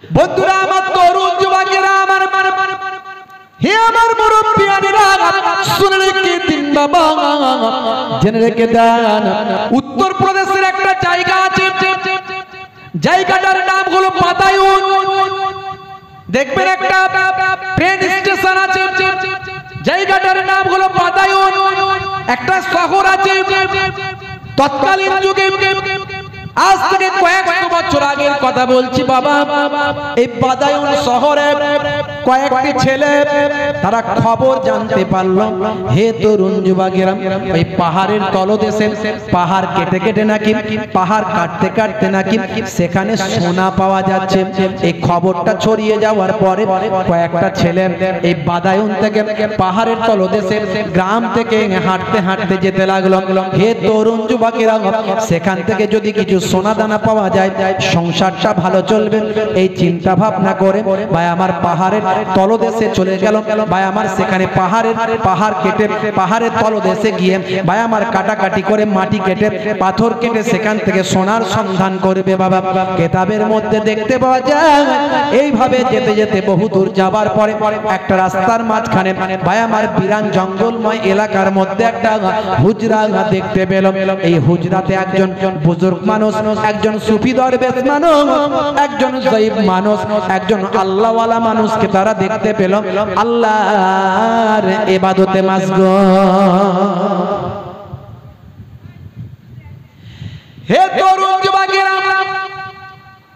বন্ধুরা আমার, তরুণ যুবকেরা আমার, হে আমার মুরব্বিয়ানেরা, শুনে রেখে দিন বাবা, জেনে রেখে দেন। উত্তর প্রদেশের একটা জায়গা আছে, জায়গাটার নাম হলো বাদায়ুন। দেখবেন একটা ট্রেন স্টেশন আছে, জায়গাটার নাম হলো বাদায়ুন। একটা শহর আছে, তৎকালীন যুগে, আজ থেকে কয়েকশো বছর আগের কথা বলছি বাবা, এই বাদায়ুন শহরে কয়েকটি ছেলে তারা খবর জানতে পারলো, হে তরুণ যুবকেরা, ওই পাহাড়ের তলদেশে পাহাড় কেটে কেটে নাকি, পাহাড় কাটতে কাটতে নাকি সেখানে সোনা পাওয়া যাচ্ছে। এই খবরটা ছড়িয়ে যাওয়ার পরে কয়েকটা ছেলে এই বাদায়ুন থেকে পাহাড়ের তলদেশে গ্রাম থেকে হাঁটতে হাঁটতে যেতে লাগলো। হে তরুণ যুবকেরা, সেখান থেকে যদি কিছু সোনা দানা পাওয়া যায়, সংসারটা ভালো চলবে, এই চিন্তা ভাবনা করে ভাই আমার পাহাড়ের তলদেশে চলে গেল। ভাই আমার সেখানে পাহাড় কেটে পাহাড়ের তলদেশে গিয়ে ভাই আমার কাটাকাটি করে মাটি কেটে পাথর কেটে সেখান থেকে সোনার সন্ধান করবে বাবা। কেতাবের মধ্যে দেখতে পাওয়া যায়, এইভাবে যেতে যেতে বহু দূর যাবার পরে একটা রাস্তার মাঝখানে ভাই আমার বিরান জঙ্গলময় এলাকার মধ্যে একটা হুজরা দেখতে পেল। এই হুজরাতে একজন বুজুর্গ মানুষ, একজন সুফি দরবেশ মানুষ, একজন জয়ীব মানুষ, একজন আল্লাহওয়ালা মানুষকে তারা দেখতে পেল আল্লাহর ইবাদতে মশগুল। হে তরুণ যুবকেরা,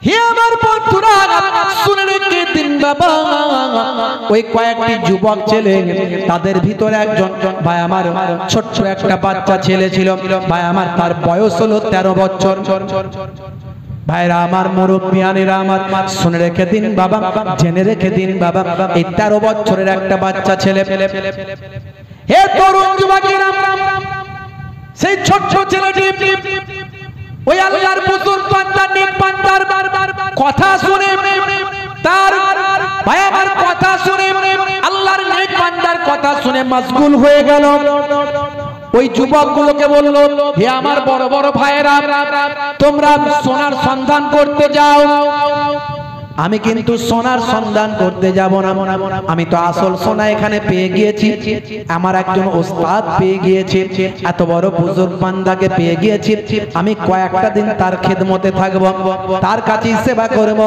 হে আমার বন্ধুরা, শুনে রেখে দিন বাবা, ওই কয়েকটি যুবক ছেলে, তাদের ভিতরে একজন ভাই আমার ছোট্ট একটা বাচ্চা ছেলে ছিল। ভাই আমার তার বয়স হলো 13 বছর। ভাইরা আমার, মুরব্বিয়ানেরা আমার, শুনে রেখে দিন বাবা, জেনে রেখে দিন বাবা, এই 13 বছরের একটা বাচ্চা ছেলে। হে তরুণ যুবকেরা, সেই ছোট্ট ছেলেটি ওই আল্লাহর বুজুর্গ বান্দা, নেক বান্দার কথা শুনে, তার ভাই আমার কথা শুনে, আল্লাহর নেক বান্দার কথা শুনে মশগুল হয়ে গেল। ওই যুবকগুলোকে বলল, হে আমার বড় বড় ভাইয়েরা, তোমরা সোনার সন্ধান করতে যাও, আমি কিন্তু সোনার সন্ধান করতে যাব না। আমি তো আসল সোনা এখানে পেয়ে গিয়েছি, আমার একজন ওস্তাদ পেয়ে গিয়েছে, এত বড় বুজুর্গ বান্দাকে পেয়ে গিয়েছি। আমি কয়েকটা দিন তার খেদমতে থাকব, তার কাছে সেবা করব,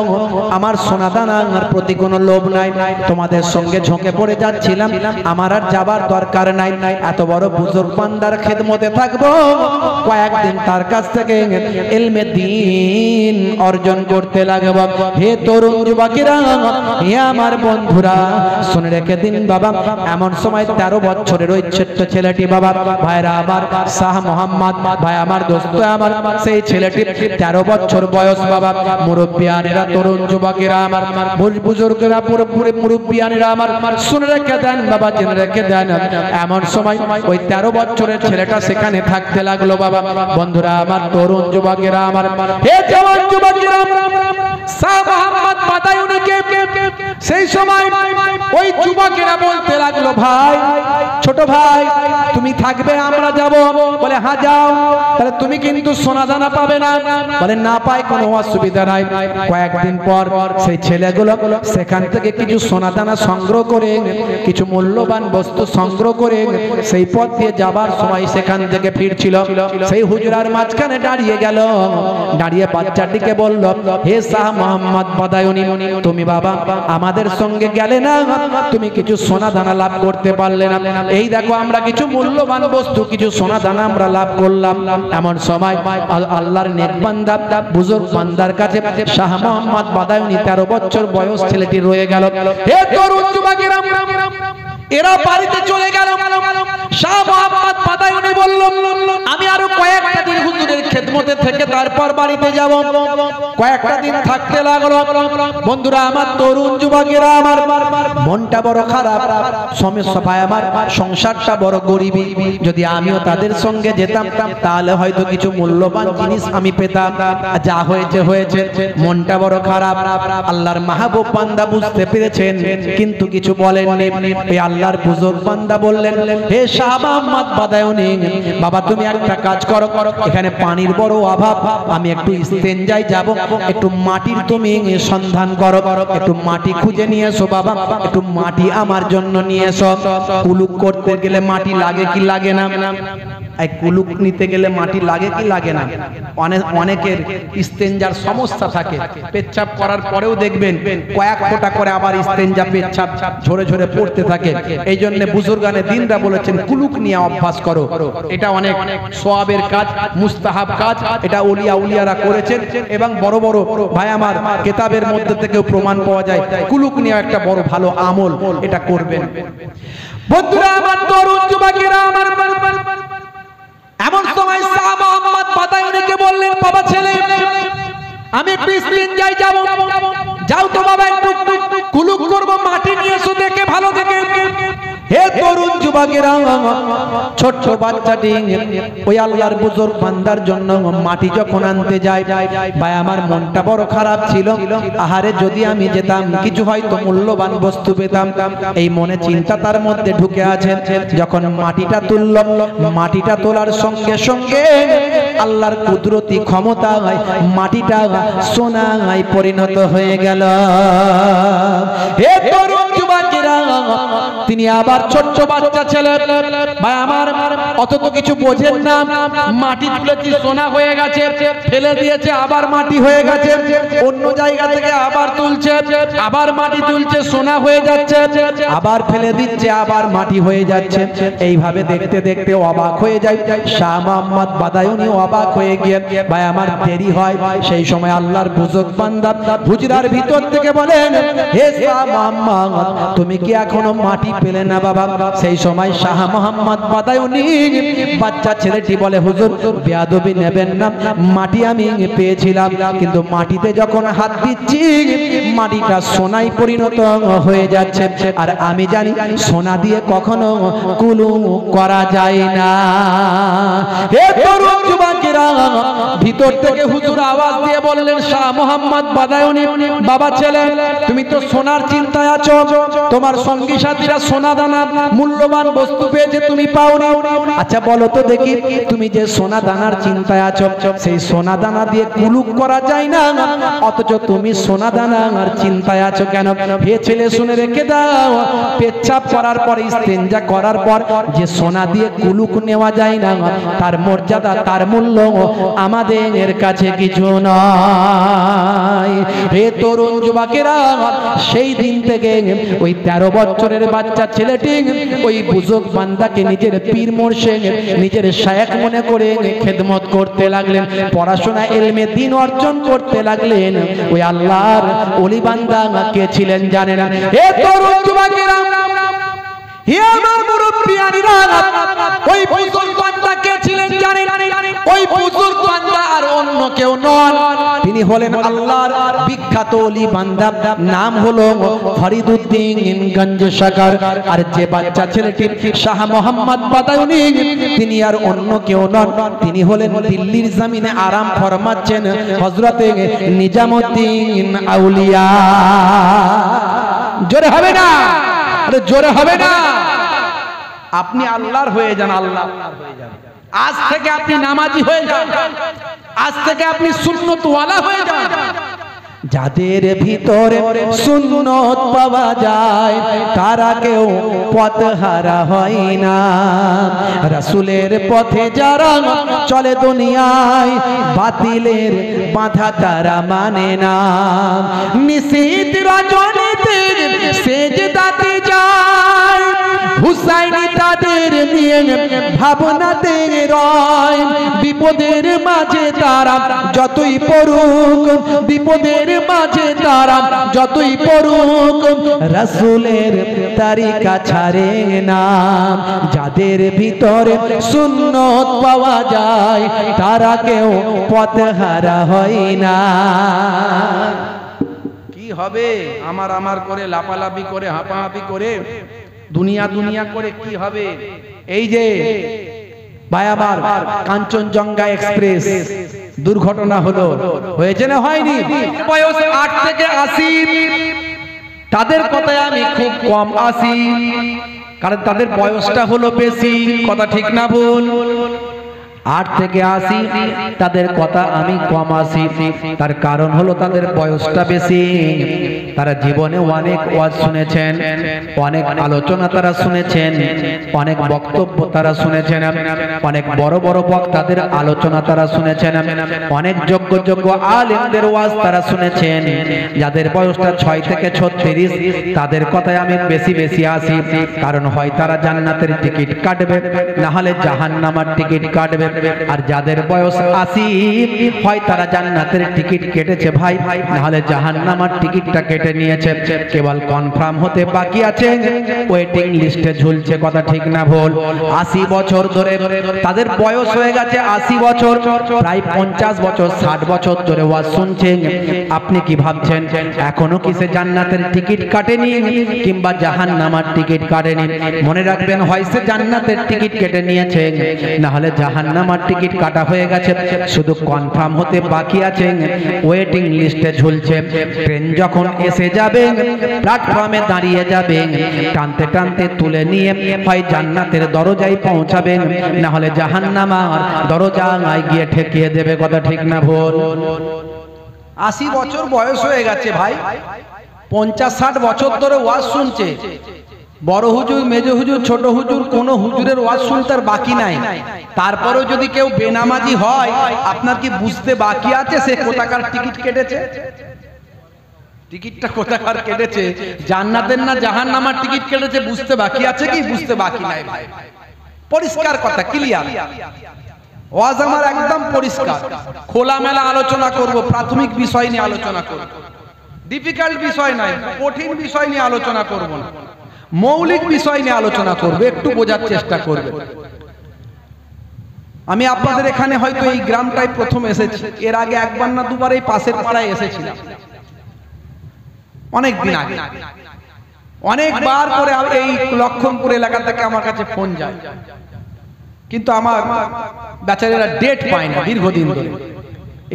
আমার সোনা দানার প্রতি কোনো লোভ নাই। তোমাদের সঙ্গে ঝোঁকে পড়ে যাচ্ছিলাম, আমার আর যাবার দরকার নাই, এত বড় বুজুর্গ বান্দার খেদমতে থাকব, কয়েকদিন তার কাছ থেকে ইলমে দ্বীন অর্জন করতে লাগব। হে তরুণ যুবকেরা, হে আমার বন্ধুরা, শুনে রেখে দিন বাবা, এমন সময় 13 বছরের ওই ছোট্ট ছেলেটি বাবা, ভাইরা আমার, শাহ মোহাম্মদ ভাই আমার, দোস্ত আমার, সেই ছেলেটি 13 বছর বয়স বাবা। মুরব্বিয়ানেরা, তরুণ যুবকেরা আমার, বুজুর্গরা, পুরোপুরি মুরব্বিয়ানেরা আমার, শুনে রেখে দেন বাবা, জেনে রেখে দেন, এমন সময় ওই 13 বছরের ছেলেটা সেখানে থাকতে লাগলো বাবা। বন্ধুরা আমার, তরুণ যুবকেরা আমার, হে জওয়ান যুবকেরা, শাহ মোহাম্মদ বাদায়ুনিকে সেই সময় ওই যুবকেরা বলতে লাগলো, ভাই, ছোট ভাই, তুমি থাকবে, আমরা যাব? বলে হ্যাঁ যাও। তাহলে তুমি কিন্তু সোনা দানা পাবে না? বলে না পাই, কোনো অসুবিধা নাই। কয়েকদিন পর সেই ছেলেগুলো সেখান থেকে কিছু সোনা দানা সংগ্রহ করে, কিছু মূল্যবান বস্তু সংগ্রহ করে সেই পথ দিয়ে যাবার সময় সেখান থেকে ফিরছিল। সেই হুজরার মাঝখানে দাঁড়িয়ে গেল, দাঁড়িয়ে বাচ্চাটিকে বলল, হে শাহ মোহাম্মদ বাদায়ুনি, তুমি বাবা আমাদের সঙ্গে গেলে না, তুমি কিছু সোনা দানা লাভ করতে পারলে না। এই দেখো, আমরা কিছু মূল্যবান বস্তু, কিছু সোনা দানা আমরা লাভ করলাম। এমন সময় আল্লাহর নেক বান্দা, বুজুর্গ বান্দার কাছে শাহ মোহাম্মদ বাদায়ুনি 13 বছর বয়স ছেলেটি রয়ে গেল। হে তরুণ যুবকেরা, এরা বাড়িতে চলে গেল। শাহ মোহাম্মদ বাদায়ুনি বলল, আমি আরো কয়েকটা দিন হুজুরের খেদমতে থেকে তারপর বাড়িতে যাব। কয়েকটা দিন থাকতে লাগলো। বন্ধুরা আমার, তরুণ যুবকেরা আমার, মনটা বড় খারাপ, সমস্যা পায় আমার, সংসারটা বড় গরিবী। যদি আমিও তাদের সঙ্গে যেতাম, তাহলে হয়তো কিছু মূল্যবান জিনিস আমি পেতাম। যা হয়েছে হয়েছে, মনটা বড় খারাপ। আল্লাহর মাহবুব বান্দা বুঝতে পেরেছেন, কিন্তু কিছু বলেননি। এই আল্লাহর বুজুর্গ বান্দা বললেন, হে শাহ মোহাম্মদ বাদায়ুনি, বাবা তুমি একটা কাজ করো, এখানে পানির বড় অভাব, আমি একটু ইস্তেঞ্জায় যাব, একটু মাটির তুমি সন্ধান করো, একটু মাটি খুঁজে নিয়ে এসো বাবা, একটু মাটি আমার জন্য নিয়ে এসো। কুলুক করতে গেলে মাটি লাগে কি লাগে না? এই কুলুক নিতে গেলে মাটি লাগে কি লাগে না? অনেকের ইস্তেঞ্জার সমস্যা থাকে, পেচ্ছাপ করার পরেও দেখবেন কয়েক ফোঁটা করে আবার ইস্তেঞ্জা পেচ্ছাপ ঝরে ঝরে পড়তে থাকে। এই জন্য বুজুর্গানে দিনরা বলেছেন কুলুক নিয়ে অভ্যাস করো, এটা অনেক সওয়াবের কাজ, মুস্তাহাব কাজ, এটা ওলিয়া উলিয়ারা করেছেন এবং বড় বড় ভাই আমার কিতাবের মধ্যে থেকেও প্রমাণ পাওয়া যায়। কুলুক নিয়ে একটা বড় ভালো আমল, এটা করবেন। বন্ধুরা আমার, তরুণ যুবকেরা আমার, এমন সময় শাহ মোহাম্মদ বাদায়ুনিকে বললেন, বাবা ছেলে আমি একটু ইস্তেঞ্জায় যাব, যাও তো বাবা, একটু কুলুক করব, মাটি নিয়ে এসো দেখে ভালো দেখে। হে তরুণ যুবকেরা, ছোট্ট বাচ্চাটি ওই আল্লাহর বুজুর্গ বান্দার জন্য মাটি যখন আনতে যায়, ভাই আমার মনটা বড় খারাপ ছিল। আহারে যদি আমি যেতাম কিছু হয়তো মূল্যবান বস্তু পেতাম, এই মনে চিন্তা তার মধ্যে ঢুকে আছে। যখন মাটিটা তুলল, মাটিটা তোলার সঙ্গে সঙ্গে আল্লাহর কুদরতি ক্ষমতা মাটিটা সোনায় পরিণত হয়ে গেল। হে তরুণ যুবকেরা, তিনি আবার ছোট্ট বাচ্চা ছেলে, ভাই আমার অত তো কিছু বোঝেন না, মাটি তুলেছি সোনা হয়ে গেছে, ফেলে দিয়েছে আবার মাটি হয়ে গেছে, অন্য জায়গা থেকে আবার তুলছে, আবার মাটি তুলছে, সোনা হয়ে যাচ্ছে, আবার ফেলে দিচ্ছে, আবার মাটি হয়ে যাচ্ছে। এইভাবে দেখতে দেখতে অবাক হয়ে যায় শাহ মোহাম্মদ বাদায়ুনি। অবাক হয়ে গিয়ে ভাই আমার দেরি হয়, সেই সময় আল্লাহর বুজুর্গ বান্দা হুজরার ভিতর থেকে বলেন, হে শাহ মোহাম্মদ তুমি কি এখনো মাটি পেলে না বাবা? সেই সময় শাহ মোহাম্মদ বাদায়ুনি বাচ্চা ছেলেটি বলে, হুজুর বেয়াদবি নেবেন না, মাটি আমি পেয়েছিলাম, কিন্তু মাটিতে যখন হাত দিচ্ছি মাটিটা সোনায় পরিণত হয়ে যাচ্ছে, আর আমি জানি সোনা দিয়ে কখনো কুলুক করা যায় না। হে তরুণ যুবকেরা, ভিতর থেকে হুজুর আওয়াজ দিয়ে বললেন, শাহ মোহাম্মদ বাদায়ুনি বাবা ছেলে তুমি তো সোনার চিন্তায় আছো, তোমার সঙ্গী সাথীরা সোনা দানা মূল্যবান বস্তু পেয়েছে, তুমি পাওনি। আচ্ছা বলো তো দেখি, তুমি যে সোনা দানার চিন্তায় আছো, সেই সোনা দানা দিয়ে কুলুক করা যায় না, অথচ তুমি সোনা দানার চিন্তায় আছো কেন? হে ছেলে শুনে রেখে দাও, পেচ্ছাপ করার পর ইস্তেঞ্জা করার পর যে সোনা দিয়ে কুলুক নেওয়া যায় না, তার মর্যাদা তার মূল্য আমাদের কাছে কিছু নয়। হে তরুণ যুবকেরা, সেই দিন থেকে ওই 13 বছরের বাচ্চা ছেলেটি ওই বুজুর্গ বান্দাকে নিজের পীর মুর্শিদ, নিজের শায়েখ মনে করে খেদমত করতে লাগলেন, পড়াশোনা ইলমে দ্বীন অর্জন করতে লাগলেন। ওই আল্লাহর ওলি বান্দা কে ছিলেন জানেন? হে তরুণ যুবকেরা, হে আমার মুরব্বিয়ানিরা, ওই বুজুর্গ বান্দা কে ছিলেন জানেন? ওই বুজুর্গ বান্দা আর অন্য কেউ নন, তিনি হলেন আল্লাহর বিখ্যাত ওলি বান্দা, নাম হলো ফরিদউদ্দিন গঞ্জ সাকার। আর যে বাচ্চা ছেলেটি শাহ মোহাম্মদ বাদায়ুনি, তিনি আর অন্য কেউ নন, তিনি হলেন দিল্লির জমিনে আরাম ফরমাচ্ছেন হযরতে নিজামউদ্দিন আউলিয়া। জোরে হবে না? জোরে হবে না? আপনি আল্লাহর হয়ে যান, আল্লাহর হয়ে যান। আজ থেকে আপনি নামাজি হয়ে যান, আজ থেকে আপনি সুন্নতওয়ালা হয়ে যান। যাদের ভিতরে সুন্নত পাওয়া যায় তারা কেউ পথহারা হয় না। রাসূলের পথে যারা চলে দুনিয়ায় বাতিলের বাধা তারা মানে না। নিশীথ রজনীতে সেজদাতে যায়, হুসাইনি তাদের নিয়ে ভাবনাতে রয়। বিপদের মাঝে তারা যতই পড়ুক, বিপদের মাঝে তারা যতই পড়ুক, রাসূলের তরিকা ছাড়ে না। যাদের ভিতরে সুন্নত পাওয়া যায় তারা কেউ পথহারা হয় না। কি হবে আমার আমার করে লাপালাপি করে হাঁপাহাঁপি করে দুনিয়া দুনিয়া করে কি হবে? এই যে ভাই আমার কাঞ্চনজঙ্ঘা এক্সপ্রেস দুর্ঘটনা হলো, হয়েছে না হয়নি? বয়স 8 থেকে 80, তাদের কথায় আমি খুব কম আসি, কারণ তাদের বয়সটা হলো বেশি। কথা ঠিক না ভুল? 8 থেকে 80 তাদের কথা আমি কম আসি, তার কারণ হলো তাদের বয়সটা বেশি। তারা জীবনে অনেক ওয়াজ শুনেছেন, অনেক আলোচনা তারা শুনেছেন, অনেক বক্তব্য তারা শুনেছেন, অনেক বড় বড় বক্তাদের আলোচনা তারা শুনেছেন, অনেক যোগ্য যোগ্য আলেমদের ওয়াজ তারা শুনেছেন। যাদের বয়সটা 6 থেকে 36 তাদের কথায় আমি বেশি বেশি আসি, কারণ হয় তারা জান্নাতের টিকিট কাটবে, না হলে জাহান্নামের টিকিট কাটবে। আর যাদের বয়স 80 হয় তারা জান্নাতের টিকিট কেটেছে ভাই, না হলে জাহান্নামের টিকিটটা কেটে নিয়েছে, কেবল কনফার্ম হতে বাকি আছে, ওয়েটিং লিস্টে ঝুলছে। কথা ঠিক না ভুল? 80 বছর ধরে তাদের বয়স হয়ে গেছে, 80 বছর, প্রায় 50 বছর 60 বছর ধরে ওয়াজ শুনছেন। আপনি কি ভাবছেন এখনো কি সে জান্নাতের টিকিট কাটেনি কিংবা জাহান্নামের টিকিট কাটেনি? মনে রাখবেন, হয় সে জান্নাতের টিকিট কেটে নিয়েছে, না হলে জাহান্নামের টিকিট কাটা হয়ে গেছে, শুধু কনফার্ম হতে বাকি আছে, ওয়েটিং লিস্টে ঝুলছে। ট্রেন যখন এসে যাবে, প্ল্যাটফর্মে দাঁড়িয়ে যাবে, টানতে টানতে তুলে নিয়ে হয় জান্নাতের দরজায় পৌঁছাবেন, না হলে জাহান্নামের দরজায় গিয়ে ঠেকিয়ে দেবে। কথা ঠিক না ভুল? 80 বছর বয়স হয়ে গেছে ভাই, 50-60 বছর ধরে ওয়াজ শুনছে। বড় হুজুর, মেজ হুজুর, ছোট হুজুর, কোন হুজুরের ওয়াজ শুনতে বাকি নাই। তারপরেও যদি কেউ বেনামাজি হয়, আপনার কি বুঝতে বাকি আছে সে কোথাকার টিকিট কেটেছে? টিকিটটা কোথাকার কেটেছে, জান্নাতের না জাহান্নামের টিকিট কেটেছে, বুঝতে বাকি আছে কি? বুঝতে বাকি নাই ভাই। পরিষ্কার কথা, ক্লিয়ার। ওয়াজ আমার একদম পরিষ্কার, খোলামেলা আলোচনা করব, প্রাথমিক বিষয় নিয়ে আলোচনা করব, ডিফিকাল্ট বিষয় নাই, কঠিন বিষয় নিয়ে আলোচনা করব না, মৌলিক বিষয় নিয়ে আলোচনা করবে, একটু বোঝার চেষ্টা করবে। আমি আপনাদের এখানে হয়তো এই গ্রামটাই প্রথম এসেছি, এর আগে একবার না দুবার এই পাশের পাড়ায় এসেছিলাম, অনেক দিন আগে। অনেকবার করে এই লক্ষণপুর এলাকা থেকে আমার কাছে ফোন যায়, কিন্তু আমার বেচারেরা ডেট পায় না দীর্ঘদিন ধরে।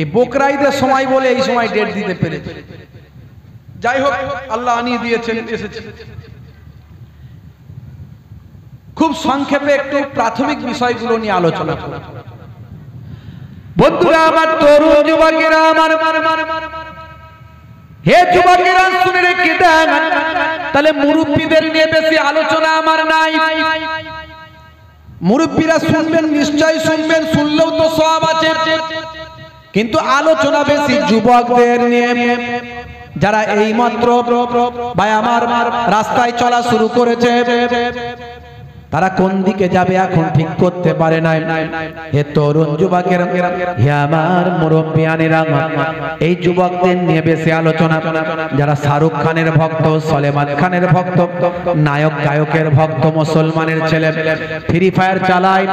এই বকরা ঈদের সময় বলে এই সময় ডেট দিতে পেরেছে। যাই হোক, আল্লাহ আনিয়ে দিয়েছেন, এসেছে। খুব সংক্ষেপে একটু প্রাথমিক বিষয়গুলো নিয়ে আলোচনা করব। বন্ধুরা আমার, তরুণ যুবকেরা আমার, হে যুবকেরা শুনে রেখে দেন, তাহলে মুরব্বীদের নিয়ে বেশি আলোচনা আমার নাই। মুরব্বীরা শুনবেন, নিশ্চয়ই শুনবেন, শুনলেও তো সওয়াব আছে, কিন্তু আলোচনা বেশি যুবকদের নিয়ে, যারা এইমাত্র ভাই আমার রাস্তায় চলা শুরু করেছে। তারা কোন দিকে যাবে এখন ঠিক করতে পারে না। হে তরুণ যুবকেরা, হে আমার মুরব্বিয়ানেরা, এই যুবকদের নিয়ে বেশি আলোচনা। যারা শাহরুখ খানের ভক্ত, সলেমান খানের ভক্ত, নায়ক গায়কের ভক্ত, মুসলমানের ছেলে ফ্রি ফায়ার চালায়,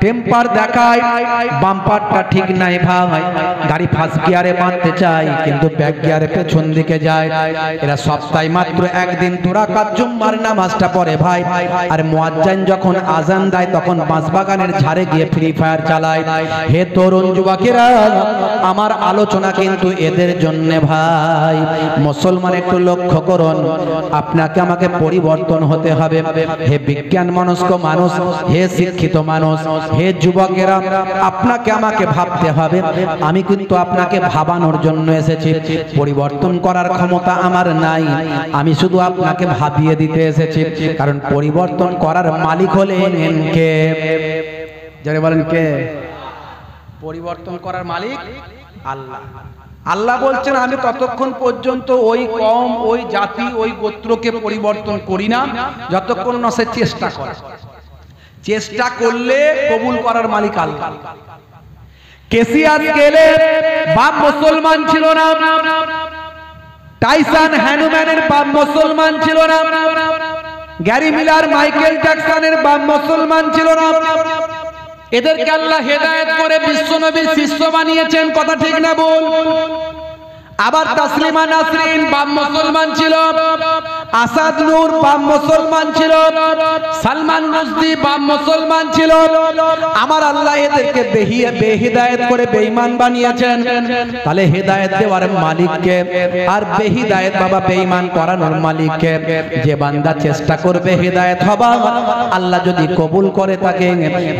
টেম্পার দেখায়, বাম্পারটা ঠিক নাই ভাই, গাড়ি ফার্স্ট গিয়ারে মারতে চায় কিন্তু ব্যাক গিয়ারে পেছন দিকে যায়। এরা সপ্তাহে মাত্র একদিন 2 রাকাত জুম্মার নামাজটা পড়ে ভাই, আর মুয়াজ্জিন যখন আজান দেয় তখন বাঁশবাগানের ঝাড়ে গিয়ে ফ্রি ফায়ার চালায়। হে তরুণ যুবকেরা, আমার আলোচনা কিন্তু এদের জন্য ভাই। মুসলমান একটু লক্ষ্য করুন, আপনাকে আমাকে পরিবর্তন হতে হবে। হে বিজ্ঞান মনস্ক মানুষ, হে শিক্ষিত মানুষ, হে যুবকেরা, আপনাকে আমাকে ভাবতে হবে। আমি কিন্তু আপনাকে ভাবানোর জন্য এসেছি, পরিবর্তন করার ক্ষমতা আমার নাই, আমি শুধু আপনাকে ভাবিয়ে দিতে এসেছি। কারণ পরিবর্তন করার মালিক হলেন কে? যারা বলেন কে? পরিবর্তন করার মালিক আল্লাহ। আল্লাহ বলছেন, আমি ততক্ষণ পর্যন্ত ওই কওম, ওই জাতি, ওই গোত্রকে পরিবর্তন করি না যতক্ষণ না সে চেষ্টা করে। চেষ্টা করলে কবুল করার মালিক আল্লাহ। কেসিয়াস গেলে বাপ মুসলমান ছিল না, টাইসন হ্যানুম্যানের বাপ মুসলমান ছিল না, গ্যারি মিলার, মাইকেল জ্যাকসনের বাপ মুসলমান ছিল না। এদেরকে আল্লাহ হেদায়েত করে বিশ্বনবীর শিষ্য বানিয়েছেন। কথা ঠিক না বল? আবার তাসলিমা নাসরিন বাম মুসলমান ছিল, আসাদ নূর বাম মুসলমান ছিল, সালমান রুশদি বাম মুসলমান ছিল। আমার আল্লাহ এদেরকে বেহিদায়েত করে বেঈমান বানিয়েছেন। তাহলে হেদায়েত দেওয়ার মালিককে আর বেহিদায়েত বাবা বেঈমান করানোর মালিককে। যে বান্দা চেষ্টা করবে হেদায়েত হবা, আল্লাহ যদি কবুল করে তাকে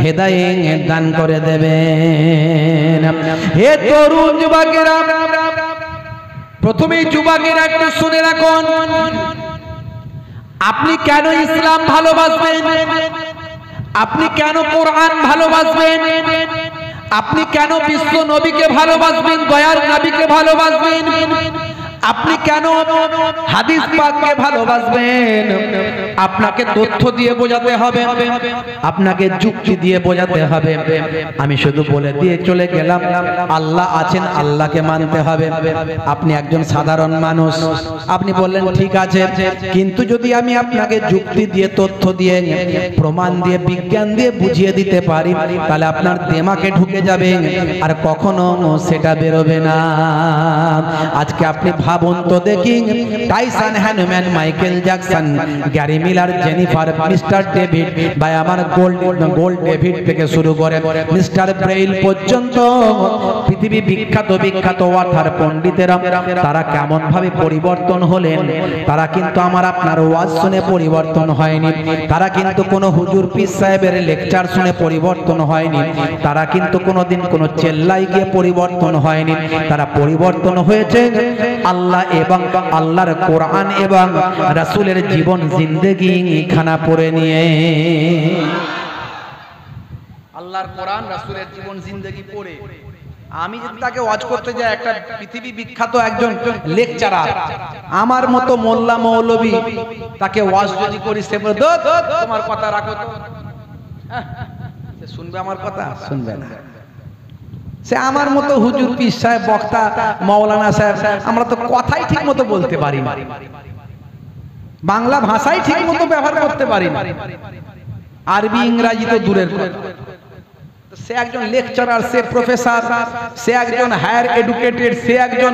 হেদায়েত দান করে দেবেন। হে তরুণ যুবকেরা, প্রথমেই যুবকেরা একটু শুনে রাখুন, আপনি কেন ইসলাম ভালোবাসবেন? আপনি কেন কোরআন ভালোবাসবেন? আপনি কেন বিশ্ব নবীকে ভালোবাসবেন, দয়ার নবীকে ভালোবাসবেন? আপনি কেন হাদিস পাককে ভালোবাসবেন? আপনাকে তথ্য দিয়ে বোঝাতে হবে, আপনাকে যুক্তি দিয়ে বোঝাতে হবে। আমি শুধু বলে দিয়ে চলে গেলাম আল্লাহ আছেন, আল্লাহকে মানতে হবে। আপনি একজন সাধারণ মানুষ, আপনি বললেন ঠিক আছে, কিন্তু যদি আমি আপনাকে যুক্তি দিয়ে, তথ্য দিয়ে, প্রমাণ দিয়ে, বিজ্ঞান দিয়ে বুঝিয়ে দিতে পারি, তাহলে আপনার দিমাগে ঢুকে যাবে আর কখনো সেটা বেরোবে না। আজকে আপনি ভাবুন তো দেখি, Tyson, Hanuman, Michael Jackson, Gary Miller, Jennifer, mister David, ভাই আমার গোল্ড ডেভিড থেকে শুরু করে মিস্টার ব্রেইল পর্যন্ত পৃথিবী বিখ্যাত বিখ্যাত ওয়াটার পণ্ডিতেরা, তারা কেমন ভাবে পরিবর্তন হলেন? তারা কিন্তু আমার আপনার ওয়াজ শুনে পরিবর্তন হয়নি, তারা কিন্তু কোনো হুজুর পীর সাহেবের লেকচার শুনে পরিবর্তন হয়নি, তারা কিন্তু কোনোদিন কোনো চেল্লাই গিয়ে পরিবর্তন হয়নি। তারা পরিবর্তন হয়েছে আল্লাহ এবং আল্লাহর কোরআন এবং রাসূলের জীবন জিন্দেগি খানা পড়ে নিয়ে। আল্লাহর কোরআন রাসূলের জীবন জিন্দেগি পড়ে আমি যদি তাকে ওয়াজ করতে যাই, একটা পৃথিবী বিখ্যাত একজন লেকচারার, আমার মতো মোল্লা মৌলবী, তাকে ওয়াজ যদি করি, সে বলে তোমার কথা রাখো তো, সে শুনবে আমার কথা? শুনবে না। সে আমার মতো হুজুর পীর সাহেব, বক্তা, মাওলানা সাহেব, আমরা তো কথাই ঠিক মতো বলতে পারি না, বাংলা ভাষাই ঠিক মতো ব্যবহার করতে পারি না, আরবি ইংরেজি তো দূরের কথা। সে একজন লেকচারার, সে প্রফেসর, সে একজন হায়ার এডুকেটেড, সে একজন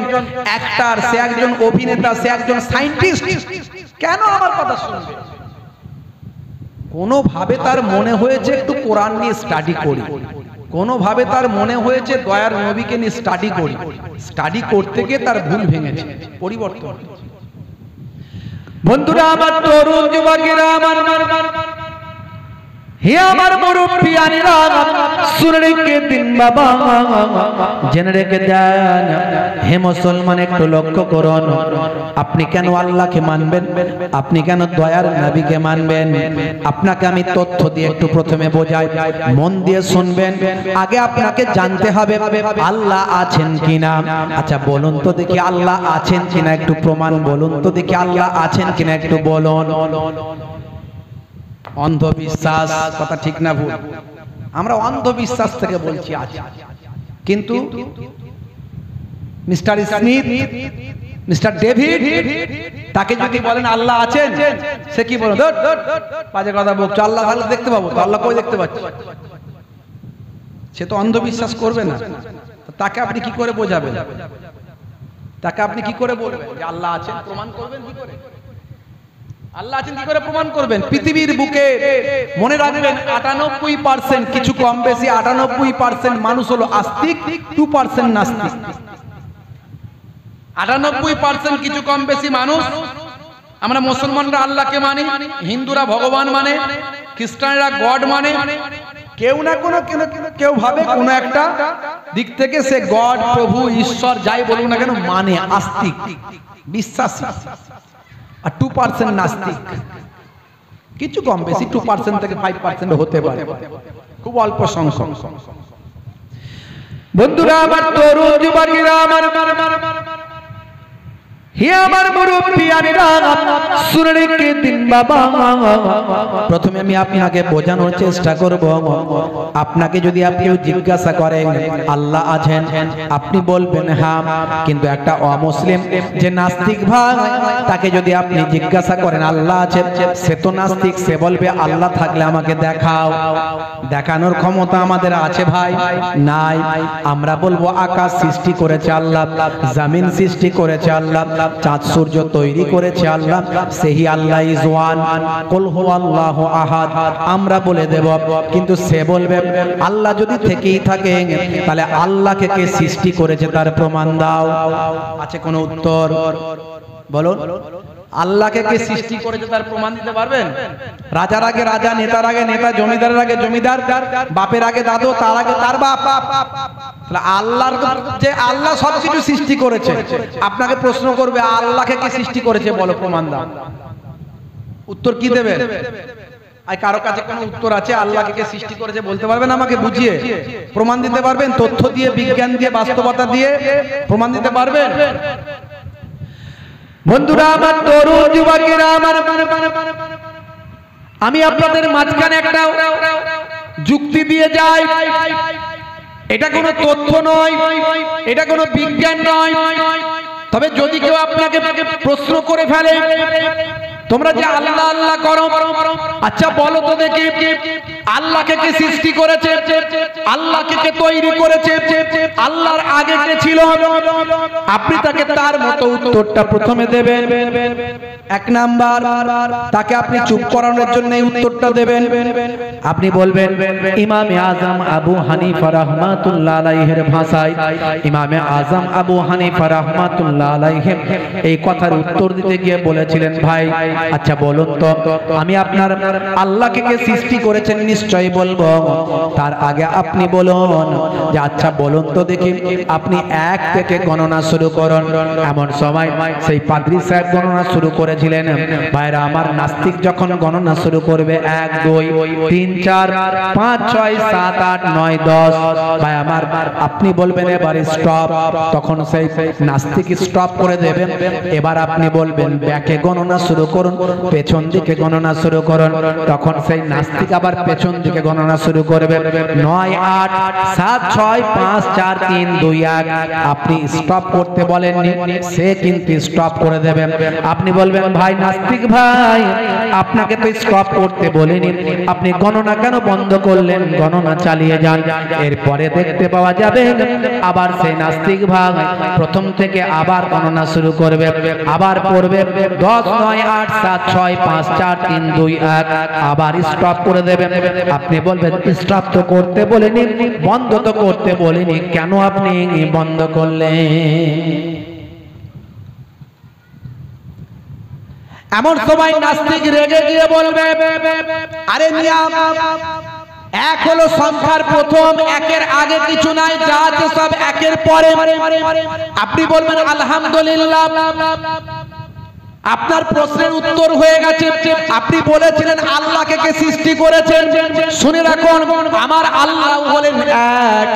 অ্যাক্টর, সে একজন অভিনেতা, সে একজন সায়েন্টিস্ট, কেন আমার কথা শুনবে? কোনোভাবে তার মনে হয়েছে একটু কোরআন নিয়ে স্টাডি করি, কোনোভাবে তার মনে হয়েছে দয়ার নবীকে নিয়ে স্টাডি করি, স্টাডি করতে গিয়ে তার ভুল ভেঙেছে, পরিবর্তন। বন্ধুরা আমার, তরুণ যুবকেরা আমার, হে আমার মুরব্বিয়ানেরা, শুনে রেখে দিন বাবা, জেনে রেখে দেন। হে মুসলমান, একটু লক্ষ্য করুন, আপনি কেন আল্লাহকে মানবেন? আপনি কেন দয়ার নবীকে মানবেন? আপনাকে আমি তথ্য দিয়ে একটু প্রথমে বোঝাই, মন দিয়ে শুনবেন। আগে আপনাকে জানতে হবে আল্লাহ আছেন কিনা। আচ্ছা বলুন তো দেখি আল্লাহ আছেন কিনা, একটু প্রমাণ বলুন তো দেখি আল্লাহ আছেন কিনা, একটু বলুন। অন্ধবিশ্বাস, কথা ঠিক না ভুল? আমরা অন্ধবিশ্বাস থেকে বলছি আছে, কিন্তু মিস্টার স্মিথ, মিস্টার ডেভিড, তাকে যদি বলেন আল্লাহ আছেন, সে কি বলে? বাজে কথা বলছো, আল্লাহ ভালো দেখতে পাবো তো? আল্লাহ কই দেখতে পাচ্ছি? সে তো অন্ধবিশ্বাস করবে না। তাকে আপনি কি করে বোঝাবেন? তাকে আপনি কি করে বলবেন যে আল্লাহ আছেন? প্রমাণ করবেন কি করে? আল্লাহ আছেন কি করে প্রমাণ করবেন? পৃথিবীর বুকে মনে রাখবেন 98% কিছু কম বেশি 98% মানুষ হলো আস্তিক, 2% নাস্তিক। 98% কিছু কম বেশি মানুষ। আমরা মুসলমানরা আল্লাহকে মানি, হিন্দুরা ভগবান মানে, খ্রিস্টানরা গড মানে। কেউ না কেউ ভাবে কোনো একটা দিক থেকে সে গড, প্রভু, ঈশ্বর যাই বলুন না কেন মানে, আস্তিক, বিশ্বাসী। আর 2% নাস্তিক, কিছু কম বেশি 2% থেকে 5% হতে পারে, খুব অল্প সংখ্যক। বন্ধুরা আমার, তরুণ যুবকেরা আমার, হে আমার মুরব্বিয়ানেরা, শুনে রেখে দিন বাবা। প্রথমে আমি আপনাকে বোঝানোর চেষ্টা করব, আপনাকে যদি কেউ জিজ্ঞাসা করেন আল্লাহ আছেন, আপনি বলবেন হ্যাঁ, কিন্তু একটা অমুসলিম যে নাস্তিক ভাই, তাকে যদি আপনি জিজ্ঞাসা করেন আল্লাহ আছে, সে তো নাস্তিক, সে বলবে আল্লাহ থাকলে আমাকে দেখাও। দেখানোর ক্ষমতা আমাদের আছে ভাই? নাই। আমরা বলবো আকাশ সৃষ্টি করেছে আল্লাহ, জমিন সৃষ্টি করেছে আল্লাহ, চাঁদ সূর্য তৈরি করেছে আল্লাহ, সেই আল্লাহ ইজ ওয়ান, কুল হুয়াল্লাহু আহাদ। আমরা বলে দেব, কিন্তু সে বলবে আল্লাহ যদি থেকেই থাকে তাহলে আল্লাহকে কে সৃষ্টি করেছে তার প্রমাণ দাও। আছে কোনো উত্তর? বলুন। আল্লাহকে কে সৃষ্টি করেছে তার প্রমাণ দিতে পারবেন? রাজার আগে রাজা, নেতার আগে নেতা, জমিদারের আগে জমিদার, বাপের আগে দাদু, তার আগে তার বাপ। আল্লাহর যে আল্লাহ সবকিছু সৃষ্টি করেছে, আপনাকে প্রশ্ন করবে আল্লাহকে কে সৃষ্টি করেছে বলো, প্রমাণ দাও। উত্তর কি দেবেন? আর কারো কাছে কোনো উত্তর আছে আল্লাহকে কে সৃষ্টি করেছে বলতে পারবেন? আমাকে বুঝিয়ে প্রমাণ দিতে পারবেন? তথ্য দিয়ে, বিজ্ঞান দিয়ে, বাস্তবতা দিয়ে প্রমাণ দিতে পারবেন? বন্ধুরা আমার, তরুণ যুবকেরা আমার, আমি আপনাদের মাঝখানে একটা যুক্তি দিয়ে যাই। এটা কোনো তথ্য নয়, এটা কোনো বিজ্ঞান নয়। তবে যদি কেউ আপনাকে প্রশ্ন করে ফেলে তোমরা যে আল্লাহ আল্লাহ করো, আচ্ছা বলো তো দেখি আল্লাহকে কে সৃষ্টি করেছে, আল্লাহকে কে তৈরি করেছে, আল্লাহর আগে কে ছিল? আপনি তাকে তার মতো উত্তরটা প্রথমে দেবেন। এক নাম্বার, তাকে আপনি চুপ করানোর জন্য এই উত্তরটা দেবেন। আপনি বলবেন ইমামে আজম আবু হানিফা রাহমাতুল্লাহ আলাইহির ভাষায়, ইমামে আজম আবু হানিফা রাহমাতুল্লাহ আলাইহি এই কথার উত্তর দিতে গিয়ে বলেছিলেন, ভাই আচ্ছা বলুন তো আমি আপনার আল্লাহকে কে সৃষ্টি করেছেন? নিশ্চয়ই বলবো। তার আগে আপনি বলুন যে আচ্ছা বলুন তো দেখি, আপনি এক থেকে গণনা শুরু করুন। এমন সময় সেই পাদ্রী সাহেব গণনা শুরু করেছিলেন। ভাইরা আমার, নাস্তিক যখন গণনা শুরু করবে 1 2 3 4 5 6 7 8 9 10, ভাই আমার আপনি বলবেন এবারে স্টপ। তখন সেই নাস্তিক স্টপ করে দেবেন। এবার আপনি বলবেন ব্যাকে গণনা শুরু করুন, পেছন দিকে গণনা শুরু করুন। তখন সেই নাস্তিক আবার পেছন দিকে গণনা শুরু করবে, 9 8 7 6 5 4 3 2 1। আপনি স্টপ করতে বলেননি, সে কিন্তু স্টপ করে দেবে। আপনি বলবেন ভাই নাস্তিক ভাই, আপনাকে তো স্টপ করতে বলিনি, আপনি গণনা কেন বন্ধ করলেন? গণনা চালিয়ে যান। এরপরে দেখতে পাওয়া যাবে আবার সেই নাস্তিক ভাই প্রথম থেকে আবার গণনা শুরু করবে, আবার পড়বে 10 9 8 7 6 5 4 3 2 1, আবার স্টপ করে দেবেন। আপনি বলবেন স্টপ তো করতে বলিনি, বন্ধ তো করতে বলিনি, কেন আপনি বন্ধ করলেন? এমন সময় নাস্তিক রেগে গিয়ে বলবে আরে মিয়া, এক হলো সংখ্যার প্রথম, একের আগে কিছু নাই, যা আছে সব একের পরে। আপনি বলবেন আলহামদুলিল্লাহ, আপনার প্রশ্নের উত্তর হয়ে গেছে। আপনি বলেছিলেন আল্লাহকে কে সৃষ্টি করেছেন। শুনে রাখুন, আমার আল্লাহ হলেন এক,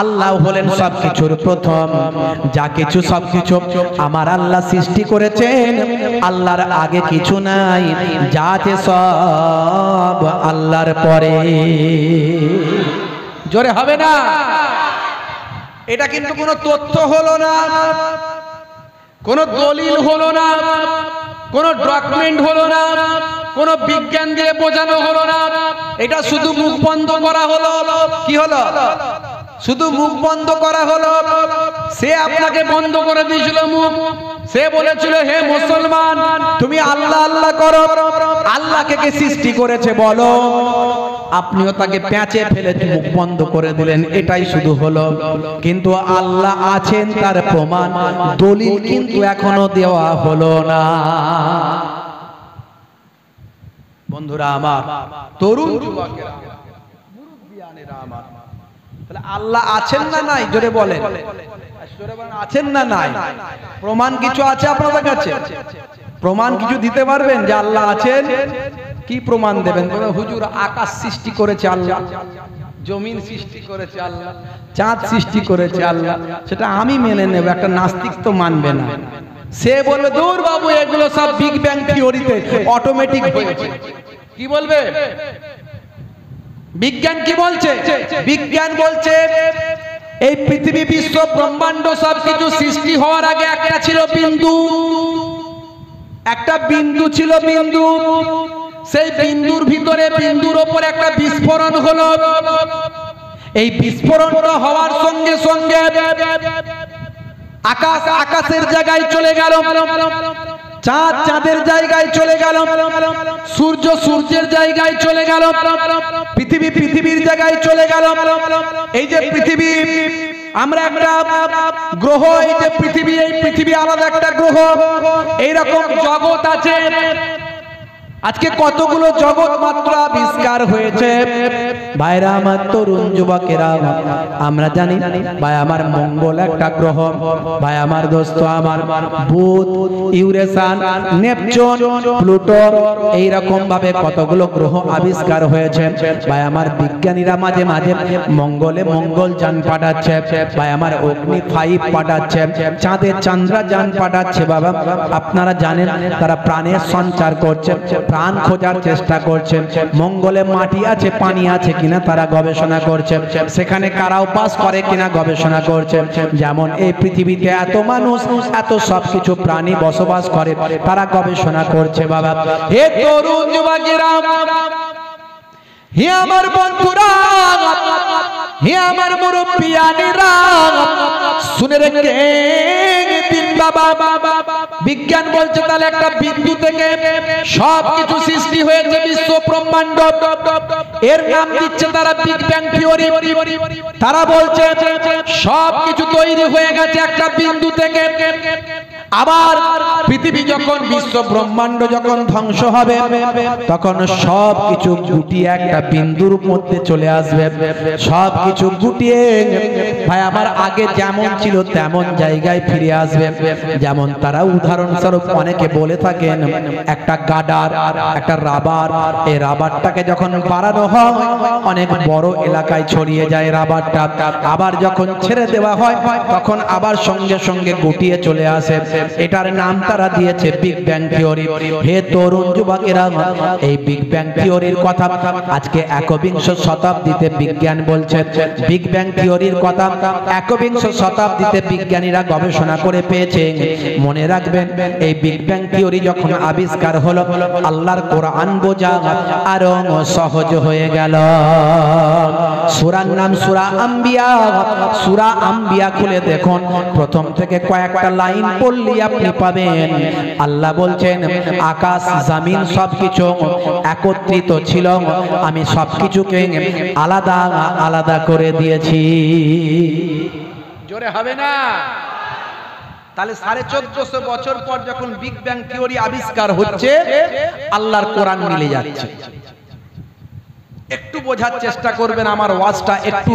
আল্লাহ হলেন সবকিছুর প্রথম। যা কিছু সবকিছু আমার আল্লাহ সৃষ্টি করেছেন, আল্লাহর আগে কিছু নাই, যা আছে সব আল্লাহর পরে। জোরে হবে না? এটা কিন্তু কোনো তথ্য হলো না, কোনো দলিল হলো না, কোনো ডকুমেন্ট হলো না, কোনো বিজ্ঞান দিয়ে বোঝানো হলো না। এটা শুধু মুখ বন্ধ করা হলো। কি হলো? শুধু মুখ বন্ধ করা হলো। সে আপনাকে বন্ধ করে দিয়েছিল মুখ। সে বলেছিল হে মুসলমান, তুমি আল্লাহ আল্লাহ করো, আল্লাহকে কে সৃষ্টি করেছে বলো। আপনিও তাকে প্যাঁচে ফেলে মুখ বন্ধ করে দিলেন, এটাই শুধু হলো। কিন্তু আল্লাহ আছেন তার প্রমাণ, দলিল কিন্তু এখনো দেওয়া হলো না। বন্ধুরা আমার, তরুণ যুবকেরা, মুরব্বিয়ানেরা আমার, তাহলে আল্লাহ আছেন না নাই? জোরে বলেন, আছেন না নাই? প্রমাণ কিছু আছে আপনাদের কাছে? প্রমাণ কিছু দিতে পারবেন যে আল্লাহ আছেন? কি প্রমাণ দেবেন? হুজুর আকাশ সৃষ্টি করেছে আল্লাহ, জমিন সৃষ্টি করেছে আল্লাহ, চাঁদ সৃষ্টি করেছে আল্লাহ। সেটা আমি মেনে নেব, একটা নাস্তিক তো মানবে না। সে বলবে দূর বাবু এগুলো সব বিগ ব্যাং থিওরিতে অটোমেটিক হয়েছে। কি বলবে? বিজ্ঞান কি বলছে? বিজ্ঞান বলছে এই পৃথিবী বিশ্ব ব্রহ্মাণ্ড সবকিছু সৃষ্টি হওয়ার আগে একটা ছিল বিন্দু, একটা বিন্দু ছিল, বিন্দু। সেই বিন্দুর ভিতরে, বিন্দুর ওপর একটা বিস্ফোরণ হলো। এই বিস্ফোরণটা হওয়ার সঙ্গে সঙ্গে আকাশ আকাশের জায়গায় চলে গেল, চাঁদ চাঁদের জায়গায় চলে গেল, সূর্য সূর্যের জায়গায় চলে গেল, পৃথিবী পৃথিবীর জায়গায় চলে গেল। এই যে পৃথিবী, আমরা একটা গ্রহ, এই যে পৃথিবী, এই পৃথিবী আলাদা একটা গ্রহ। এইরকম জগৎ আছে। আজকে কতগুলো জগৎ মাত্র আবিষ্কার হয়েছে। ভাইরা আমার, তরুণ যুবকেরা, আমরা জানি ভাই আমার মঙ্গল একটা গ্রহ, ভাই আমার দোস্ত আমার বুধ, ইউরেনাস, নেপচুন, প্লুটো, এইরকম ভাবে কতগুলো গ্রহ আবিষ্কার হয়েছে। ভাই আমার বিজ্ঞানীরা মাঝে মাঝে মঙ্গলে মঙ্গলযান পাঠাচ্ছে, ভাই আমার অগ্নি 5 পাঠাচ্ছে, চাঁদে চন্দ্রযান পাঠাচ্ছে। বাবা আপনারা জানেন তারা প্রাণের সঞ্চার করছে, প্রাণ খোঁজার চেষ্টা করছে। মঙ্গলে মাটি আছে, পানি আছে কিনা তারা গবেষণা করছে, সেখানে কারাও বাস করে কিনা গবেষণা করছে। যেমন এই পৃথিবীতে এত মানুষ, এত সবকিছু প্রাণী বসবাস করে, তারা গবেষণা করছে। বাবা হে তরুণ যুবকেরা, হে আমার বন্ধুরা, হে আমার মুরব্বিয়ানেরা, শুনে রেখে দিন বাবা। বিজ্ঞান বলছে তাহলে একটা বিন্দু থেকে সবকিছু সৃষ্টি হয়েছে, বিশ্ব ব্রহ্মাণ্ড। এর নাম দিচ্ছে তারা বিগ ব্যাং থিওরি। তারা বলছে সবকিছু তৈরি হয়ে গেছে একটা বিন্দু থেকে। আবার পৃথিবী যখন, বিশ্ব ব্রহ্মাণ্ড যখন ধ্বংস হবে, তখন সবকিছু গুটিয়ে একটা বিন্দুর মধ্যে চলে আসবে। সবকিছু গুটিয়ে ভাই আমার আগে যেমন ছিল তেমন জায়গায় ফিরে আসবে। যেমন তারা উদাহরণস্বরূপ অনেকে বলে থাকেন একটা গাডার, একটা রাবার, এই রাবারটাকে যখন বাড়ানো হয় অনেক বড় এলাকায় ছড়িয়ে যায় রাবারটা। আবার যখন ছেড়ে দেওয়া হয় তখন আবার সঙ্গে সঙ্গে গুটিয়ে চলে আসে। এটার নাম তারা দিয়েছে বিগ ব্যাং থিওরি। হে তরুণ যুবকেরা, এই বিগ ব্যাং থিওরির কথা আজকে 21শ শতাব্দীতে বিজ্ঞান বলছে। বিগ ব্যাং থিওরির কথা 21শ শতাব্দীতে বিজ্ঞানীরা গবেষণা করে পেয়েছে। মনে রাখবেন এই বিগ ব্যাং থিওরি যখন আবিষ্কার হলো, আল্লাহর কোরআন বোঝা আরো সহজ হয়ে গেল। সূরার নাম সূরা আম্বিয়া। সূরা আম্বিয়া খুলে দেখুন, প্রথম থেকে কয়েকটা লাইন পড়লে আপনি পাবেন আল্লাহ বলছেন আকাশ জমিন সবকিছু একত্রিত ছিল, আমি সবকিছুকে আলাদা আলাদা করে দিয়েছি। জোরে হবে না? তাহলে 1450 বছর পর যখন বিগ ব্যাং থিওরি আবিষ্কার হচ্ছে, আল্লাহর কোরআন মিলে যাচ্ছে। একটু বোঝার চেষ্টা করবেন আমার ওয়াজটা। একটু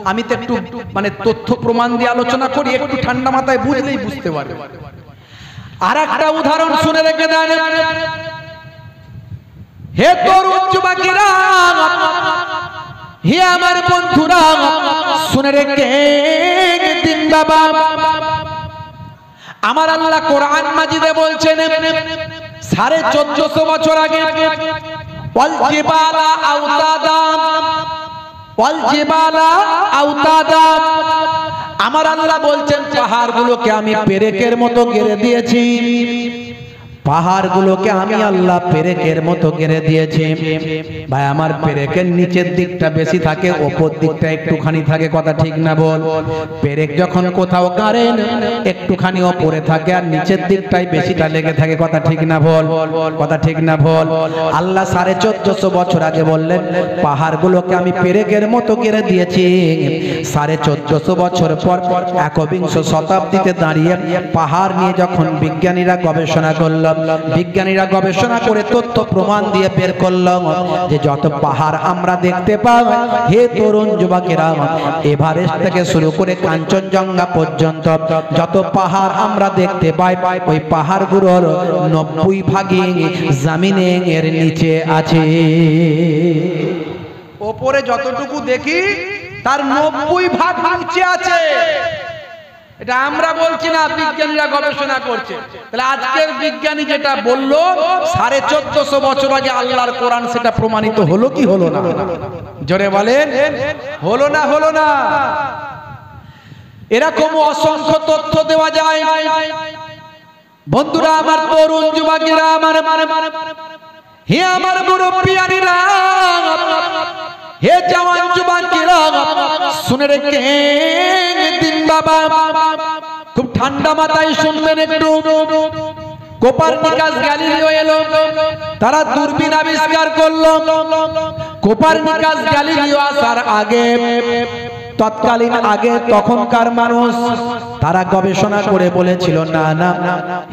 আমি তো একটু মানে তথ্য প্রমাণ দিয়ে আলোচনা করি, একটু ঠান্ডা মাথায় বুঝলেই বুঝতে পারবেন। আর একটা উদাহরণ শুনে রেখে দেন। হে তরুণ যুবকেরা, হে আমার বন্ধুরা, শুনে রেখে দিন বাবা। আমার আল্লাহ কোরআন মাজিদে বলছেন 1450 বছর আগে ওয়াল জিবালা আওতাদা, ওয়াল জিবালা আওতাদা, আমার আল্লাহ বলছেন পাহাড়গুলোকে আমি পেরেকের মতো গেড়ে দিয়েছি। পাহাড়গুলোকে আমি আল্লাহ পেরেকের মতো গেড়ে দিয়েছি। ভাই আমার পেরেকের নিচের দিকটা বেশি থাকে, উপর দিকটা একটুখানি থাকে, কথা ঠিক না বল? পেরেক যখন কোথাও গাড়েন একটুখানি উপরে থাকে আর নিচের দিকটাই বেশিটা লেগে থাকে, কথা ঠিক না বল? কথা ঠিক না বল? আল্লাহ 1450 বছর আগে বললেন পাহাড়গুলোকে আমি পেরেকের মতো গেড়ে দিয়েছি। 1450 বছর পর 21শ শতাব্দীতে দাঁড়িয়ে পাহাড় নিয়ে যখন বিজ্ঞানীরা গবেষণা করল, বিজ্ঞানীরা গবেষণা করে তথ্য প্রমাণ দিয়ে বের করলাম যে যত পাহাড় আমরা দেখতে পাই, হে তরুণ যুবকেরা, এভারেস্ট থেকে শুরু করে কাঞ্চনজঙ্ঘা পর্যন্ত যত পাহাড় আমরা দেখতে পাই, ওই পাহাড়গুলোর 90% জমিনের নিচে আছে। উপরে যতটুকু দেখি তার 90% নিচে আছে। এটা আমরা বলছি না, বিজ্ঞানীরা গবেষণা করছে। তাহলে আজকের বিজ্ঞানী যেটা বললো 1450 বছর আগে আল্লাহর কোরআন, সেটা প্রমাণিত হলো কি হলো না? জোরে বলেন, হলো না? হলো না? এরকম অসংখ্য তথ্য দেওয়া যায়। বন্ধুরা আমার, তরুণ যুবকেরা আমার, হে আমার মুরব্বিয়ানিরা, হে জওয়ান যুবকেরা, শুনে রেখে বাবা, খুব ঠান্ডা মাথায় শুনবেন একটু। কোপারনিকাস গ্যালিলিও এলো, তারা দূরবীন আবিষ্কার করলো। কোপারনিকাস গ্যালিলিও আসার আগে, তৎকালীন আগে তখনকার মানুষ তারা গবেষণা করে বলেছিল, না না,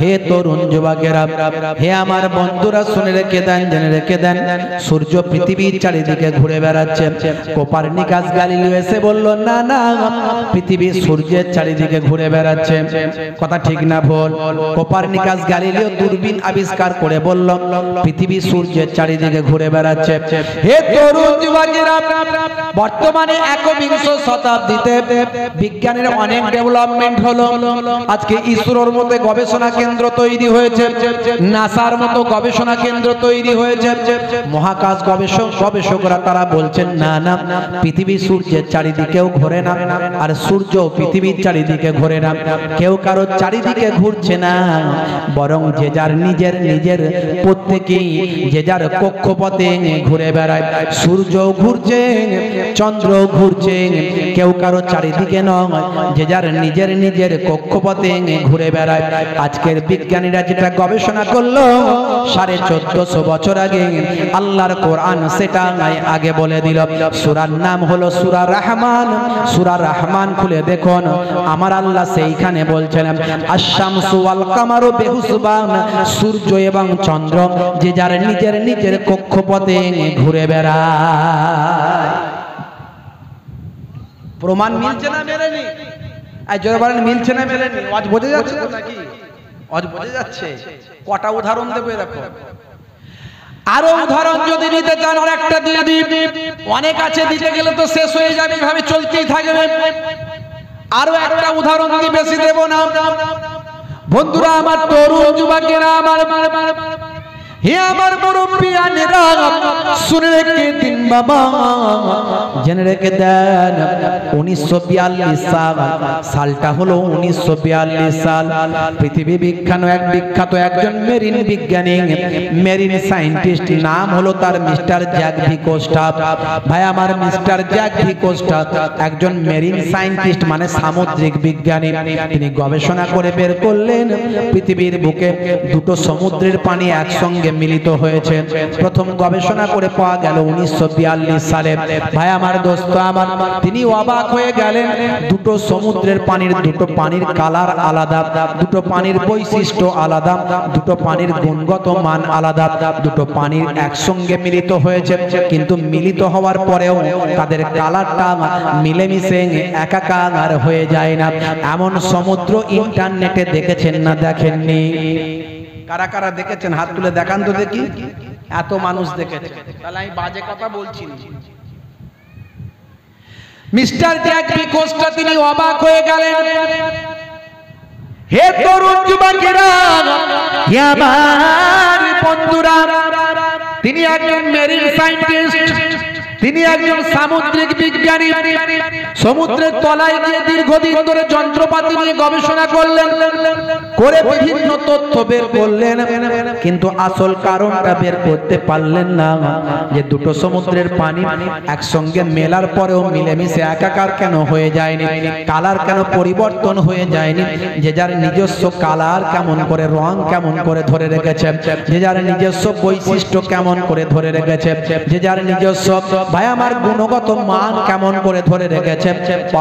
হে তরুণ যুবকেরা, হে আমার বন্ধুরা, শুনে রেখে দেন, জেনে রেখে দেন, সূর্য পৃথিবীর চারিদিকে ঘুরে বেড়াচ্ছে। কোপারনিকাস গ্যালিলিও এসে বলল, না না, পৃথিবী সূর্যের চারিদিকে ঘুরে বেড়াচ্ছে। কথা ঠিক না ভুল? কোপারনিকাস গ্যালিলিও দূরবীন আবিষ্কার করে বলল, পৃথিবী সূর্যের চারিদিকে ঘুরে বেড়াচ্ছে। হে তরুণ যুবকেরা, বর্তমানে একবিংশ শতাব্দীতে বিজ্ঞানের অনেক ডেভেলপমেন্ট হলো। আজকে ইসরোর মতো গবেষণা কেন্দ্র তৈরি হয়েছে, নাসার মতো গবেষণা কেন্দ্র তৈরি হয়েছে। মহাকাশ গবেষকরা তারা বলছেন, না না, পৃথিবী সূর্যের চারিদিকেও ঘোরে না, আর সূর্য পৃথিবীর চারিদিকে ঘোরে না। কেউ কারো চারিদিকে ঘুরছে না, বরং যে যার নিজের নিজের প্রত্যেকেই যে যার কক্ষপথে ঘুরে বেড়ায়। সূর্য ঘুরছে, চন্দ্র ঘুরছে, কেউ কারো চারিদিকে নয়, যে যার নিজের নিজের কক্ষপথে ঘুরে বেড়ায়। আজকের বিজ্ঞানীরা যেটা গবেষণা করলো 1450 বছর আগে, আল্লাহর কোরআন সেটা আগে বলে দিল। সূরার নাম হলো সূরা রহমান। সূরা রহমান খুলে দেখুন, আমার আল্লাহ সেইখানে বলছেন, আশ-শামসু ওয়াল কামারু বিহুসবান, সূর্য এবং চন্দ্র যে যার নিজের নিজের কক্ষপথে ঘুরে বেড়ায়। প্রমাণ মিলছে না মেলেনি? আর জোরে বলেন, মিলছে না মেলেনি? আজ বোঝা যাচ্ছে নাকি? আজ বোঝা যাচ্ছে? কটা উদাহরণ দেবো এরকম? আরো উদাহরণ যদি নিতে চান, আর একটা দিয়ে দিই, অনেক আছে, দিতে গেলে তো শেষ হয়ে যাবে, এইভাবে চলতেই থাকবে। আরো একটা উদাহরণ দিয়ে বেশি দেব না। বন্ধুরা আমার, তরুণ যুবকেরা আমার, হে আমার মুরব্বিয়ানেরা, শুনে রেখে দিন বাবা, জেনে রেখে দেন, 1942 সালটা হলো 1942 সাল। পৃথিবী বিখ্যাত একজন মেরিন বিজ্ঞানী, মেরিন সায়েন্টিস্ট, নাম হলো তার মিস্টার জ্যাক ভিকোস্টা। ভাই আমার, মিস্টার জ্যাক ভিকোস্টা একজন মেরিন সায়েন্টিস্ট, মানে সামুদ্রিক বিজ্ঞানী। তিনি গবেষণা করে বের করলেন, পৃথিবীর বুকে দুটো সমুদ্রের পানি একসঙ্গে মিলিত হয়েছে। প্রথম গবেষণা করে পাওয়া গেল 1942 সালে। ভাই আমার, দোস্ত আমার, তিনি অবাক হয়ে গেলেন, দুটো সমুদ্রের পানির, দুটো পানির কালার আলাদা, দুটো পানির বৈশিষ্ট্য আলাদা, দুটো পানির গুণগত মান আলাদা, দুটো পানির একসঙ্গে মিলিত হয়েছে, কিন্তু মিলিত হওয়ার পরেও তাদের কালারটা মিলেমিশে একাকার হয়ে যায় না। এমন সমুদ্র ইন্টারনেটে দেখেছেন না দেখেননি? কারা কারা দেখেছেন? হাত তুলে দেখান তো দেখি। এত মানুষ দেখেছে, তাহলে আমি বাজে কথা বলছি না। মিস্টার জ্যাক ভিকোস্টা তিনি অবাক হয়ে গেলেন। হে তরুণ যুবকেরা, হে আমার বন্ধুরা, তিনি একজন মেরিন সায়েন্টিস্ট, তিনি একজন সামুদ্রিক বিজ্ঞানী। সমুদ্রের তলায় গিয়ে দীর্ঘদিন ধরে যন্ত্রপাতি নিয়ে গবেষণা করলেন, করে বিভিন্ন তথ্য বের করলেন, কিন্তু আসল কারণটা বের করতে পারলেন না, যে দুটো সমুদ্রের পানি একসঙ্গে মেলার পরেও মিলেমিশে একাকার কেন হয়ে যায়নি, কালার কেন পরিবর্তন হয়ে যায়নি, যে যার নিজস্ব কালার কেমন করে, রং কেমন করে ধরে রেখেছে, যে যার নিজস্ব বৈশিষ্ট্য কেমন করে ধরে রেখেছে, যে যার নিজস্ব, ভাই আমার, গুণগত মান কেমন করে ধরে রেখেছে।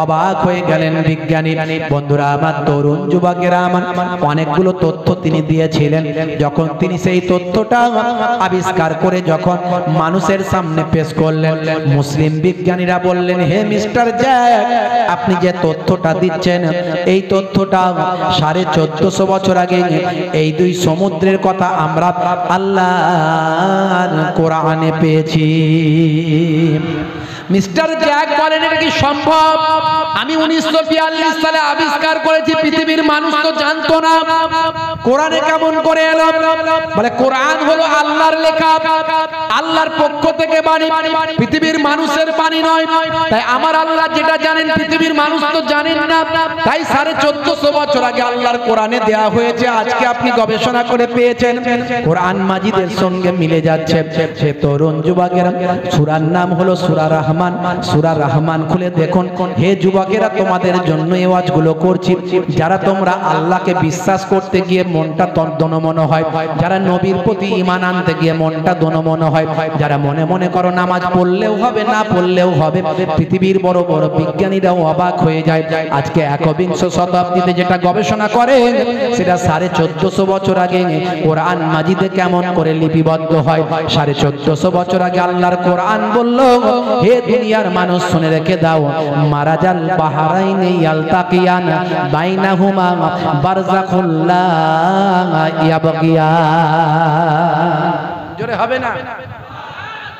অবাক হয়ে গেলেন বিজ্ঞানী। বন্ধুরা আমার, তরুণ যুবকেরা আমার, অনেকগুলো তথ্য তিনি দিয়েছিলেন। যখন তিনি সেই তথ্যটা আবিষ্কার করে যখন মানুষের সামনে পেশ করলেন, মুসলিম বিজ্ঞানীরা বললেন, হে মিস্টার জ্যাক, আপনি যে তথ্যটা দিচ্ছেন, এই তথ্যটা 1450 বছর আগে এই দুই সমুদ্রের কথা আমরা আল্লাহর কোরআনে পেয়েছি। মিস্টার জ্যাক বলেন এটা কি সম্ভব? আমি 1942 সালে আবিষ্কার করেছি, পৃথিবীর মানুষ তো জানতো না। কোরআনে কেমন করে এলো? বলে কোরআন হলো আল্লাহর লেখা, আল্লাহর পক্ষ থেকে বাণী, পৃথিবীর মানুষের বাণী নয়। তাই আমার আল্লাহ যেটা জানেন পৃথিবীর মানুষ তো জানেন না, তাই 1450 বছর আগে আল্লাহর কোরআনে দেয়া হয়েছে। আজকে আপনি গবেষণা করে পেয়েছেন কোরআন মাজিদের সঙ্গে মিলে যাচ্ছে। সে তরুণ যুবকেরা, সূরার নাম হলো সূরা রহমান। সূরা রহমান খুলে দেখুন। হে যুবকেরা, তোমাদের জন্য এই ওয়াজগুলো করছি। যারা তোমরা আল্লাহকে বিশ্বাস করতে গিয়ে মনটা দনমন হয়, যারা নবীর প্রতি ঈমান আনতে গিয়ে মনটা দনমন হয়, যারা মনে মনে করো নামাজ পড়লেও হবে না পড়লেও হবে, পৃথিবীর বড় বড় বিজ্ঞানীরাও অবাক হয়ে যায়। আজকে 21 শতাব্দীতে যেটা গবেষণা করে সেটা 1450 বছর আগে কোরআন মাজিদে কেমন করে লিপিবদ্ধ হয়। 1450 বছর আগে আল্লাহর কোরআন বলল, হে দুনিয়ার মানুষ শুনে রেখে দাও, মারাজাল বাহরাইনি ইয়ালতাকিয়ান বাইনাহুমা বারযাখুল লা ইয়াবগিয়ান। জোরে হবে না?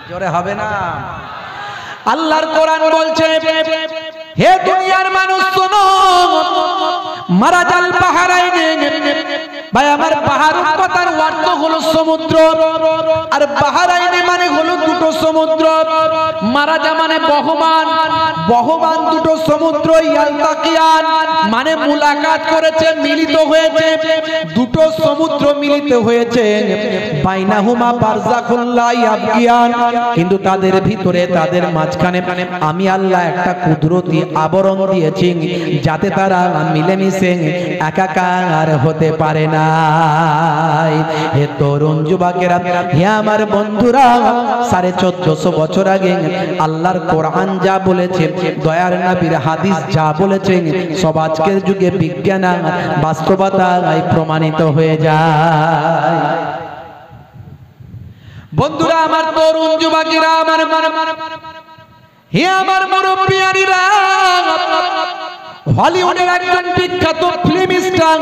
জোরে হবে না? আল্লাহর কোরআন বলছে, হে দুনিয়ার মানুষ শোনো, মারাজাল বাহরাইনি, ভাই আমার বাহারুন কথার অর্থ হলো সমুদ্র, আর বাহরাইনি মানে হলো দুটো সমুদ্র। মারাজা মানে বহমান, বহমান দুটো সমুদ্র। ইয়ালতাকিয়ান মানে মুলাকাত করেছে, মিলিত হয়েছে, দুটো সমুদ্র মিলিত হয়েছে। বাইনাহুমা বারযাখুল লা ইয়াবগিয়ান, কিন্তু তাদের ভিতরে, তাদের মাঝখানে আমি আল্লাহ একটা কুদরতি আবরণ দিয়েছি, যাতে তারা মিলেমিশে একাকার হতে পারে না। হে তরুণ যুবকেরা, হে আমার বন্ধুরা, 1450 বছর আগে আল্লাহর কোরআন যা বলেছে, দয়ার নবীর হাদিস যা বলেছে, সব আজকের যুগে বিজ্ঞান বাস্তবতায় প্রমাণিত হয়ে যায়। বন্ধুরা আমার, তরুণ যুবকেরা আমার, হে আমার মুরব্বিয়ানিরা, হলিউডের একজন বিখ্যাত ফিল্ম স্টার,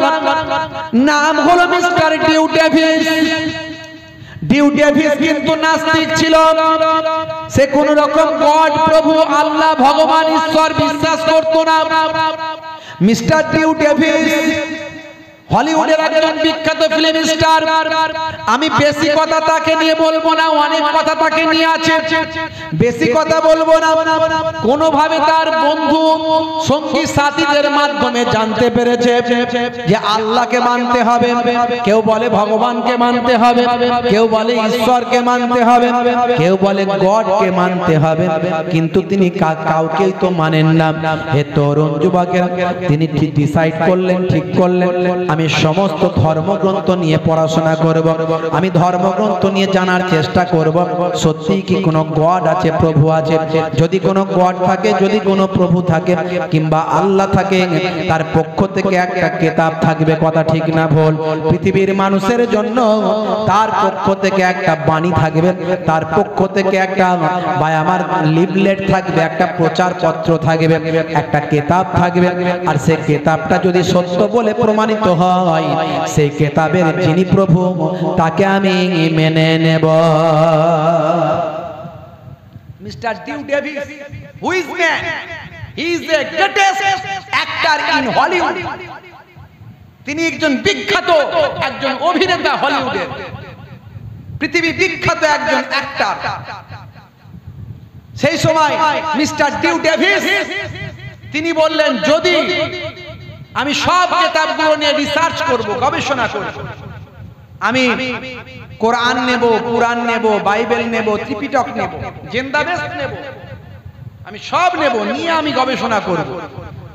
নাম হলো mister Dew Davis. Dew Davis কিন্তু নাস্তিক ছিল। সে কোন রকম গড, প্রভু, আল্লাহ, ভগবান, ঈশ্বর বিশ্বাস করত না। মিস্টার ডিউ ডেভিস হলিউডের একজন বিখ্যাত ফিল্ম স্টার। আমি বেশি কথা তাকে নিয়ে বলবো না, অনেক কথা তাকে নিয়ে আছে, বেশি কথা বলবো না। কোনোভাবে তার বন্ধু সঙ্গী সাথীদের মাধ্যমে জানতে পেরেছে যে আল্লাহকে মানতে হবে, কেউ বলে ভগবানকে মানতে হবে, কেউ বলে ঈশ্বরকে মানতে হবে, কেউ বলে গডকে মানতে হবে, কিন্তু তিনি কাউকেই তো মানেন না। হে তরুণ যুবকেরা, তিনি ডিসাইড করলেন, ঠিক করলেন, আমি সমস্ত ধর্মগ্রন্থ নিয়ে পড়াশোনা করব, আমি ধর্মগ্রন্থ নিয়ে জানার চেষ্টা করব সত্যি কি কোনো গড আছে, প্রভু আছে। যদি কোনো গড থাকে, যদি কোনো প্রভু থাকে কিংবা আল্লাহ থাকে, তার পক্ষ থেকে একটা কিতাব থাকবে, কথা ঠিক না ভুল? পৃথিবীর মানুষের জন্য তার পক্ষ থেকে একটা বাণী থাকবে, তার পক্ষ থেকে একটা ভাই আমার লিফলেট থাকবে, একটা প্রচার পত্র থাকবে, একটা কিতাব থাকবে। আর সেই কিতাবটা যদি সত্য বলে প্রমাণিত হয়, সেই কিতাবের যিনি প্রভু, তাকে আমি মেনে নেব। Mister Dew Davis, who is man? He is the greatest actor in Hollywood. তিনি একজন বিখ্যাত একজন অভিনেতা, হলিউডের পৃথিবী বিখ্যাত একজন অ্যাক্টর। সেই সময় মিস্টার ডিউ ডেভিস তিনি বললেন, যদি আমি সব কিতাবগুলো নিয়ে রিসার্চ করব, গবেষণা করব, আমি কোরআন নেব, কুরআন নেব, বাইবেল নেব, ত্রিপিটক নেব, জিন্দাবেশ নেব, আমি সব নেব, নিয়ে আমি গবেষণা করব।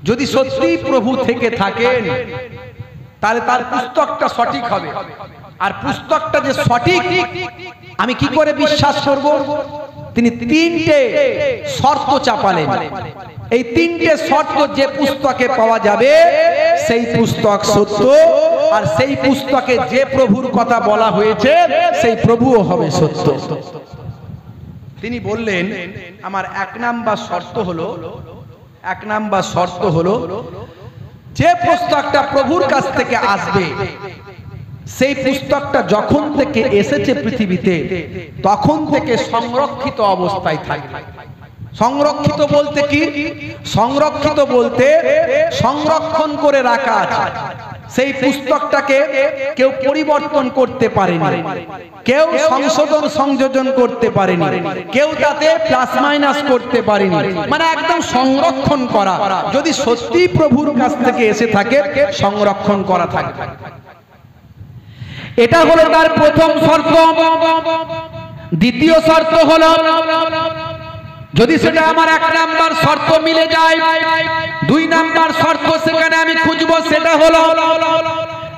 যদি সত্যি প্রভু থেকে থাকেন, তাহলে তার পুস্তকটা সঠিক হবে। আর পুস্তকটা যে সঠিক, আমি কি করে বিশ্বাস করব? তিনি তিনটে শর্ত চাপালেন। এই তিনটে শর্ত যে পুস্তকে পাওয়া যাবে সেই পুস্তক সত্য, আর সেই পুস্তকে যে প্রভুর কথা বলা হয়েছে সেই প্রভুও হবে সত্য। তিনি বললেন, আমার এক নাম্বার শর্ত হলো যে পুস্তকটা প্রভুর কাছ থেকে আসবে, সেই পুস্তকটা যখন থেকে এসেছে পৃথিবীতে, তখন থেকে সংরক্ষিত অবস্থায় থাকবে। সংরক্ষিত বলতে কি? সংরক্ষিত বলতে সংরক্ষণ করে রাখা আছে। সেই পুস্তকটাকে কেউ পরিবর্তন করতে পারেনি, কেউ সংশোধন সংযোজন করতে পারেনি, কেউ তাতে প্লাস মাইনাস করতে পারেনি, মানে একদম সংরক্ষণ করা। যদি সত্যি প্রভুর কাছ থেকে এসে থাকে, সংরক্ষণ করা থাকে। এটা হলো তার প্রথম শর্ত। দ্বিতীয় শর্ত হলো, যদি সেটা আমার 1 নাম্বার শর্ত মিলে যায়, 2 নাম্বার শর্ত সেখানে আমি খুঁজবো, সেটা হলো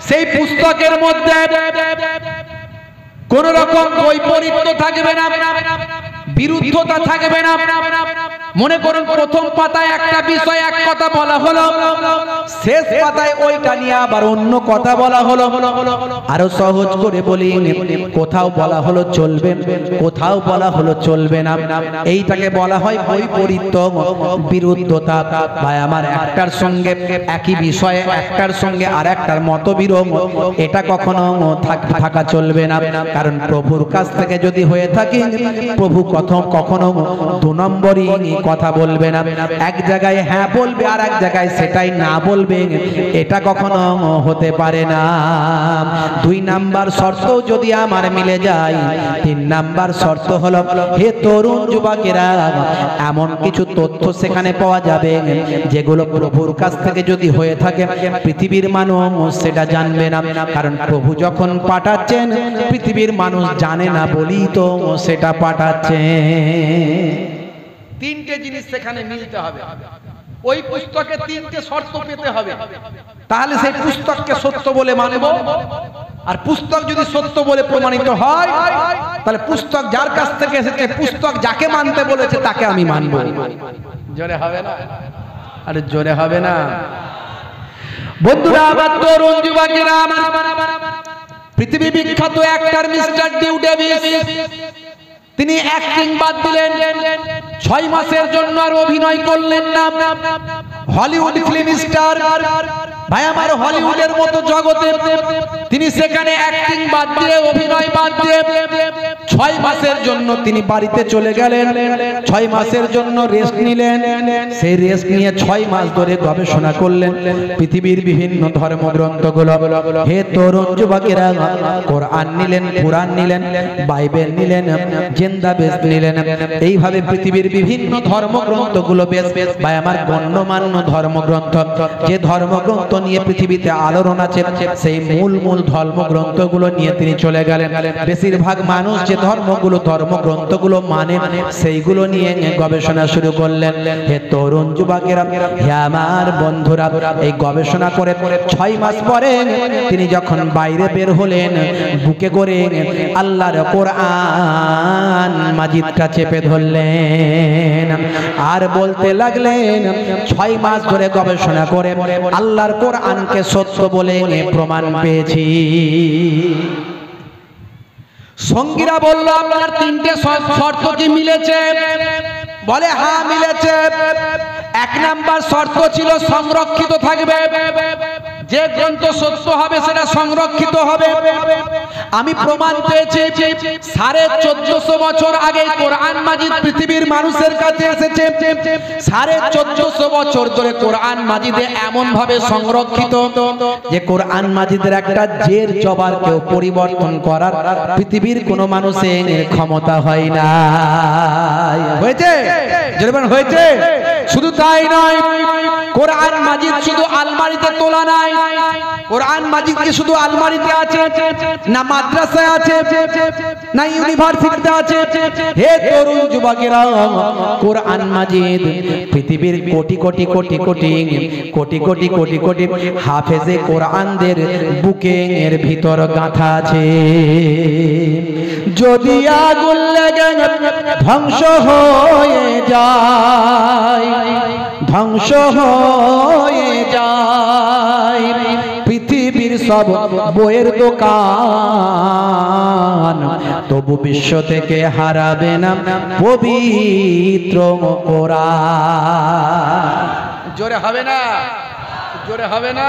সেই পুস্তকের মধ্যে কোন রকম বৈপরীত্য থাকবে না, বিরুদ্ধতা থাকবে না। মনে করুন প্রথম পাতায় একটা বিষয় এক কথা বলা হলো, শেষ পাতায় ওইটা নিয়ে আবার অন্য কথা বলা হলো। আরো সহজ করে বলি, কোথাও বলা হলো চলবে, কোথাও বলা হলো চলবে না। এইটাকে বলা হয় বৈপরীত্য, বিরুদ্ধতা। ভাই আমার, একটার সঙ্গে একই বিষয়ে একটার সঙ্গে আর একটার মতবিরোধ, এটা কখনো থাকা চলবে না। কারণ প্রভুর কাছ থেকে যদি হয়ে থাকে, প্রভু কখনো 2 নম্বরই কথা বলবে না। এক জায়গায় হ্যাঁ বলবে, আর এক জায়গায় সেটাই না বলবে, এটা কখনো হতে পারে না। 2 নাম্বার শর্ত যদি আমার মিলে যায়, 3 নাম্বার শর্ত হলো, হে তরুণ যুবকেরা, এমন কিছু তথ্য সেখানে পাওয়া যাবে যেগুলো প্রভুর কাছ থেকে যদি হয়ে থাকে, পৃথিবীর মানুষ সেটা জানবে না। কারণ প্রভু যখন পাঠাচ্ছেন, পৃথিবীর মানুষ জানে না বলি তো সেটা পাঠাচ্ছে। 3টে জিনিস সেখানে মিলতে হবে। ওই পুস্তকে 3টে শর্ত পেতে হবে, তাহলে সেই পুস্তককে সত্য বলে মানব। আর পুস্তক যদি সত্য বলে প্রমাণিত হয়, তাহলে পুস্তক যার কাছ থেকে এসেছে, পুস্তক যাকে মানতে বলেছে তাকে আমি মানব। জোরে হবে না? আরে জোরে হবে না? বন্ধুরা আমার, তরুণ যুবকেরা আমার, পৃথিবী বিখ্যাত অ্যাক্টর মিস্টার ডিউ ডেভিস, তিনি অ্যাক্টিং বাদ দিলেন, 6 মাসের জন্য আর অভিনয় করলেন না। হলিউড ফিল্ম স্টার, ভাই আমার, হলিউডের মতো জগতে তিনি সেখানে অ্যাক্টিং বাদ দিয়ে, অভিনয় বাদ দিয়ে 6 মাসের জন্য তিনি বাড়িতে চলে গেলেন। 6 মাসের জন্য রেস্ট নিলেন। সেই রেস্ট নিয়ে 6 মাস ধরে গবেষণা করলেন পৃথিবীর বিভিন্ন ধর্মগ্রন্থগুলো। হে তরুণ যুবকেরা, কোরআন নিলেন, কুরআন নিলেন, বাইবেল নিলেন, জিন্দা বেশ নিলেন। এইভাবে পৃথিবীর বিভিন্ন ধর্মগ্রন্থগুলো, বেশ ভাই আমার, গণ্যমান্য ধর্মগ্রন্থ, যে ধর্মগ্রন্থ নিয়ে পৃথিবীতে আলোড়ন আছে, সেই মূল ধর্মগ্রন্থগুলো নিয়ে তিনি চলে গেলেন। বেশিরভাগ মানুষ যে ধর্মগ্রন্থগুলো মানে, সেইগুলো নিয়ে গবেষণা শুরু করলেন। হে তরুণ যুবকেরা, হে আমার বন্ধুরা, এই গবেষণা করে 6 মাস পরে তিনি যখন বাইরে বের হলেন, বুকে করে আল্লাহর কোরআন মাজিদটা চেপে ধরলেন, আর বলতে লাগলেন, 6 মাস ধরে গবেষণা করে আল্লাহর কোরআনকে সত্য বলে প্রমাণ পেয়েছি। সঙ্গীরা বলল, আপনার 3টে শর্ত কি মিলেছে? বলে হ্যাঁ মিলেছে। 1 নাম্বার শর্ত ছিল সংরক্ষিত থাকবে, যে গ্রন্থ সত্য হবে সেটা সংরক্ষিত হবে। আমি প্রমাণ পেয়েছি, 1450 বছর আগে কোরআন মাজিদ পৃথিবীর মানুষের কাছে এসেছে। 1450 বছর ধরে কোরআন মাজিদে এমন ভাবে সংরক্ষিত যে কোরআন মাজিদের একটা জের জবর কেউ পরিবর্তন করার পৃথিবীর কোনো মানুষের ক্ষমতা হয় না। হয়েছে? যেরকম হয়েছে। শুধু তাই নয়, কোরআন মাজিদ শুধু আলমারিতে তোলা নাই। কোরআন মাজিদ কি শুধু আলমারিতে আছে না, মাদ্রাসায় আছে না, ইউনিভার্সিটিতে আছে? হে তরুণ যুবকেরা, কোরআন মাজিদ পৃথিবীর কোটি কোটি কোটি কোটি কোটি কোটি কোটি কোটি হাফেজে কোরআনদের বুকের ভিতর গাঁথা আছে। যদি আগুন লেগে ধ্বংস হয়ে যায়, ধ্বংস হয়ে যায় পৃথিবীর সব বইয়ের দোকান, তবু বিশ্ব থেকে হারাবে না পবিত্র কোরআন। জোরে হবে না? জোরে হবে না?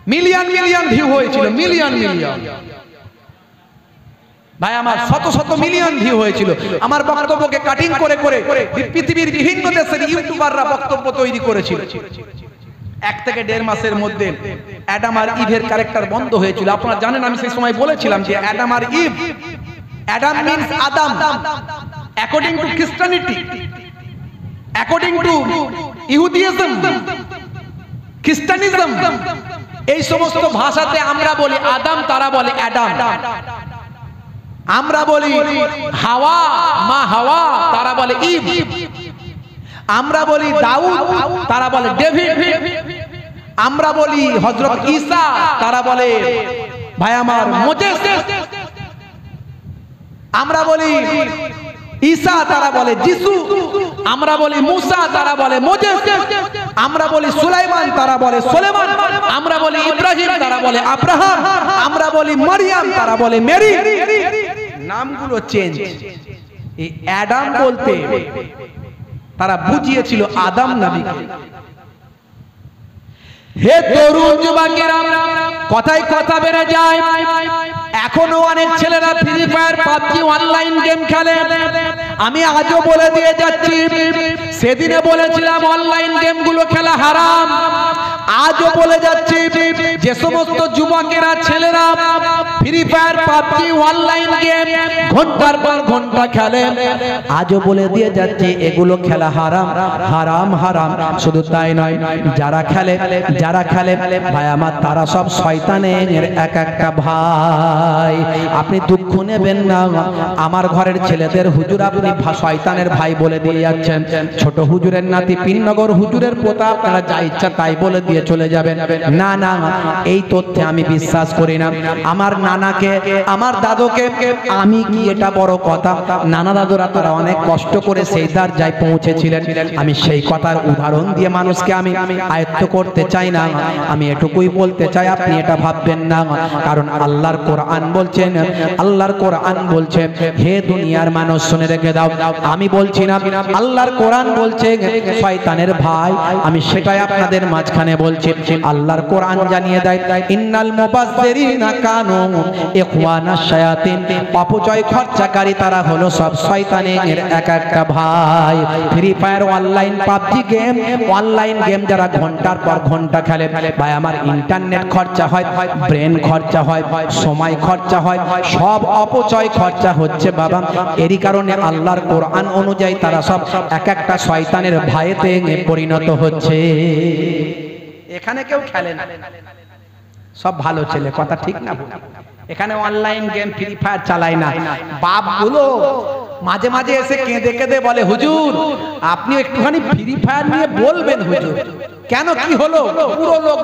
মিলিয়ন মিলিয়ন ভিউ হয়েছিল, মিলিয়ন মিলিয়ন ভাই আমার, শত শত মিলিয়ন ভিউ হয়েছিল। আমার বক্তব্যকে কাটিং করে করে পৃথিবীর বিভিন্ন দেশের ইউটিউবাররা বক্তব্য তৈরি করেছিল। 1 থেকে 1.5 মাসের মধ্যে অ্যাডাম আর ইভের ক্যারেক্টার বন্ধ হয়েছিল। আপনারা জানেন আমি সেই সময় বলেছিলাম যে অ্যাডাম আর ইভ, অ্যাডাম মিন্স আদম according to Christianity, according to ইহুদিজম, খ্রিস্টানিজম, এই সমস্ত ভাষাতে আমরা বলি আদম, তারা বলে অ্যাডাম। আমরা বলি হাওয়া, মা হাওয়া, তারা বলে ইভ। আমরা বলি দাউদ, তারা বলে ডেভিড। আমরা বলি হযরত ঈসা, তারা বলে ভাই আমার মোজেস। আমরা বলি ঈসা, তারা বলে যিশু। আমরা বলি মুসা, তারা বলে মোজেস। আমরা বলি সুলাইমান, তারা বলে সুলেমান। আমরা বলি ইব্রাহিম, তারা বলে আব্রাহাম। আমরা বলি মারিয়াম, তারা বলে মেরি। নামগুলো চেঞ্জ। এই অ্যাডাম বলতে তারা বুঝিয়েছিল আদম নবীকে। হে তরুণ যুবকেরা, কথায় কথা বেড়ে যায়। এখনো অনেক ছেলেরা free fire, PUBG online game খেলে। আমি আজও বলে দিয়ে যাচ্ছি, সেদিনে বলেছিলাম অনলাইন গেমগুলো খেলা হারাম। আজও বলে যাচ্ছি, যে সমস্ত যুবকেরা ছেলেরা free fire, PUBG online game ঘন্টার পর ঘন্টা খেলে, আজও বলে দিয়ে যাচ্ছি এগুলো খেলা হারাম, হারাম, হারাম। শুধু তাই নয়, যারা খেলে ভাই আমার, তারা সব শয়তানের এক একটা ভাই। আপনি দুঃখ নেবেন না, আমার ঘরের ছেলেদের হুজুর আপনি শয়তানের ভাই বলে দিয়ে যাচ্ছেন। ছোট হুজুরের নাতি, পিননগর হুজুরের পোতা, আপনারা যা ইচ্ছা তাই বলে দিয়ে চলে যাবেন। না না, এই তথ্যে আমি বিশ্বাস করি না। আমার নানাকে, আমার দাদুকে, আমি কি এটা বড় কথা, নানা দাদুরা তারা অনেক কষ্ট করে সেই দরজায় পৌঁছেছিলেন। আমি সেই কথার উদাহরণ দিয়ে মানুষকে আমি আয়ত্ত করতে চাই না। আমি এটুকুই বলতে চাই, আপনি এটা ভাববেন না। কারণ আল্লাহর কোরআন বলছেন, আল্লাহর কোরআন বলছে, হে দুনিয়ার মানুষ শুনে রেখে দাও, আমি বলছি না, আল্লাহর কোরআন বলছে শয়তানের ভাই। আমি সেটাই আপনাদের মাঝখানে বলছি। আল্লাহর কোরআন জানিয়ে দেয়, ইন্নাল মুবাজ্জিরিনা কানু ইখওয়ানাশ শায়াতিন। অপচয় খরচাকারী তারা হলো সব শয়তানের এক একটা ভাই। Free fire, online PUBG game, online game যারা ঘন্টার পর ঘন্টা খেলে, ভাই আমার ইন্টারনেট খরচা হয়, ব্রেন খরচা হয়, সময় খরচা হয়, সব অপচয় খরচা হচ্ছে বাবা। এরই কারণে আল্লাহর কোরআন অনুযায়ী তারা সব এক একটা শয়তানের ভাইতে পরিণত হচ্ছে। এখানে কেউ খেলে না, সব ভালো ছেলে, কথা ঠিক না? এখানে অনলাইন গেম ফ্রি ফায়ার চালায় না। বাপগুলো মাঝে মাঝে এসে কেঁদে কেঁদে বলে, হুজুর আপনি একটুখানি ফ্রি ফায়ার নিয়ে বলবেন হুজুর। কেন, কি হলো? পুরো লোক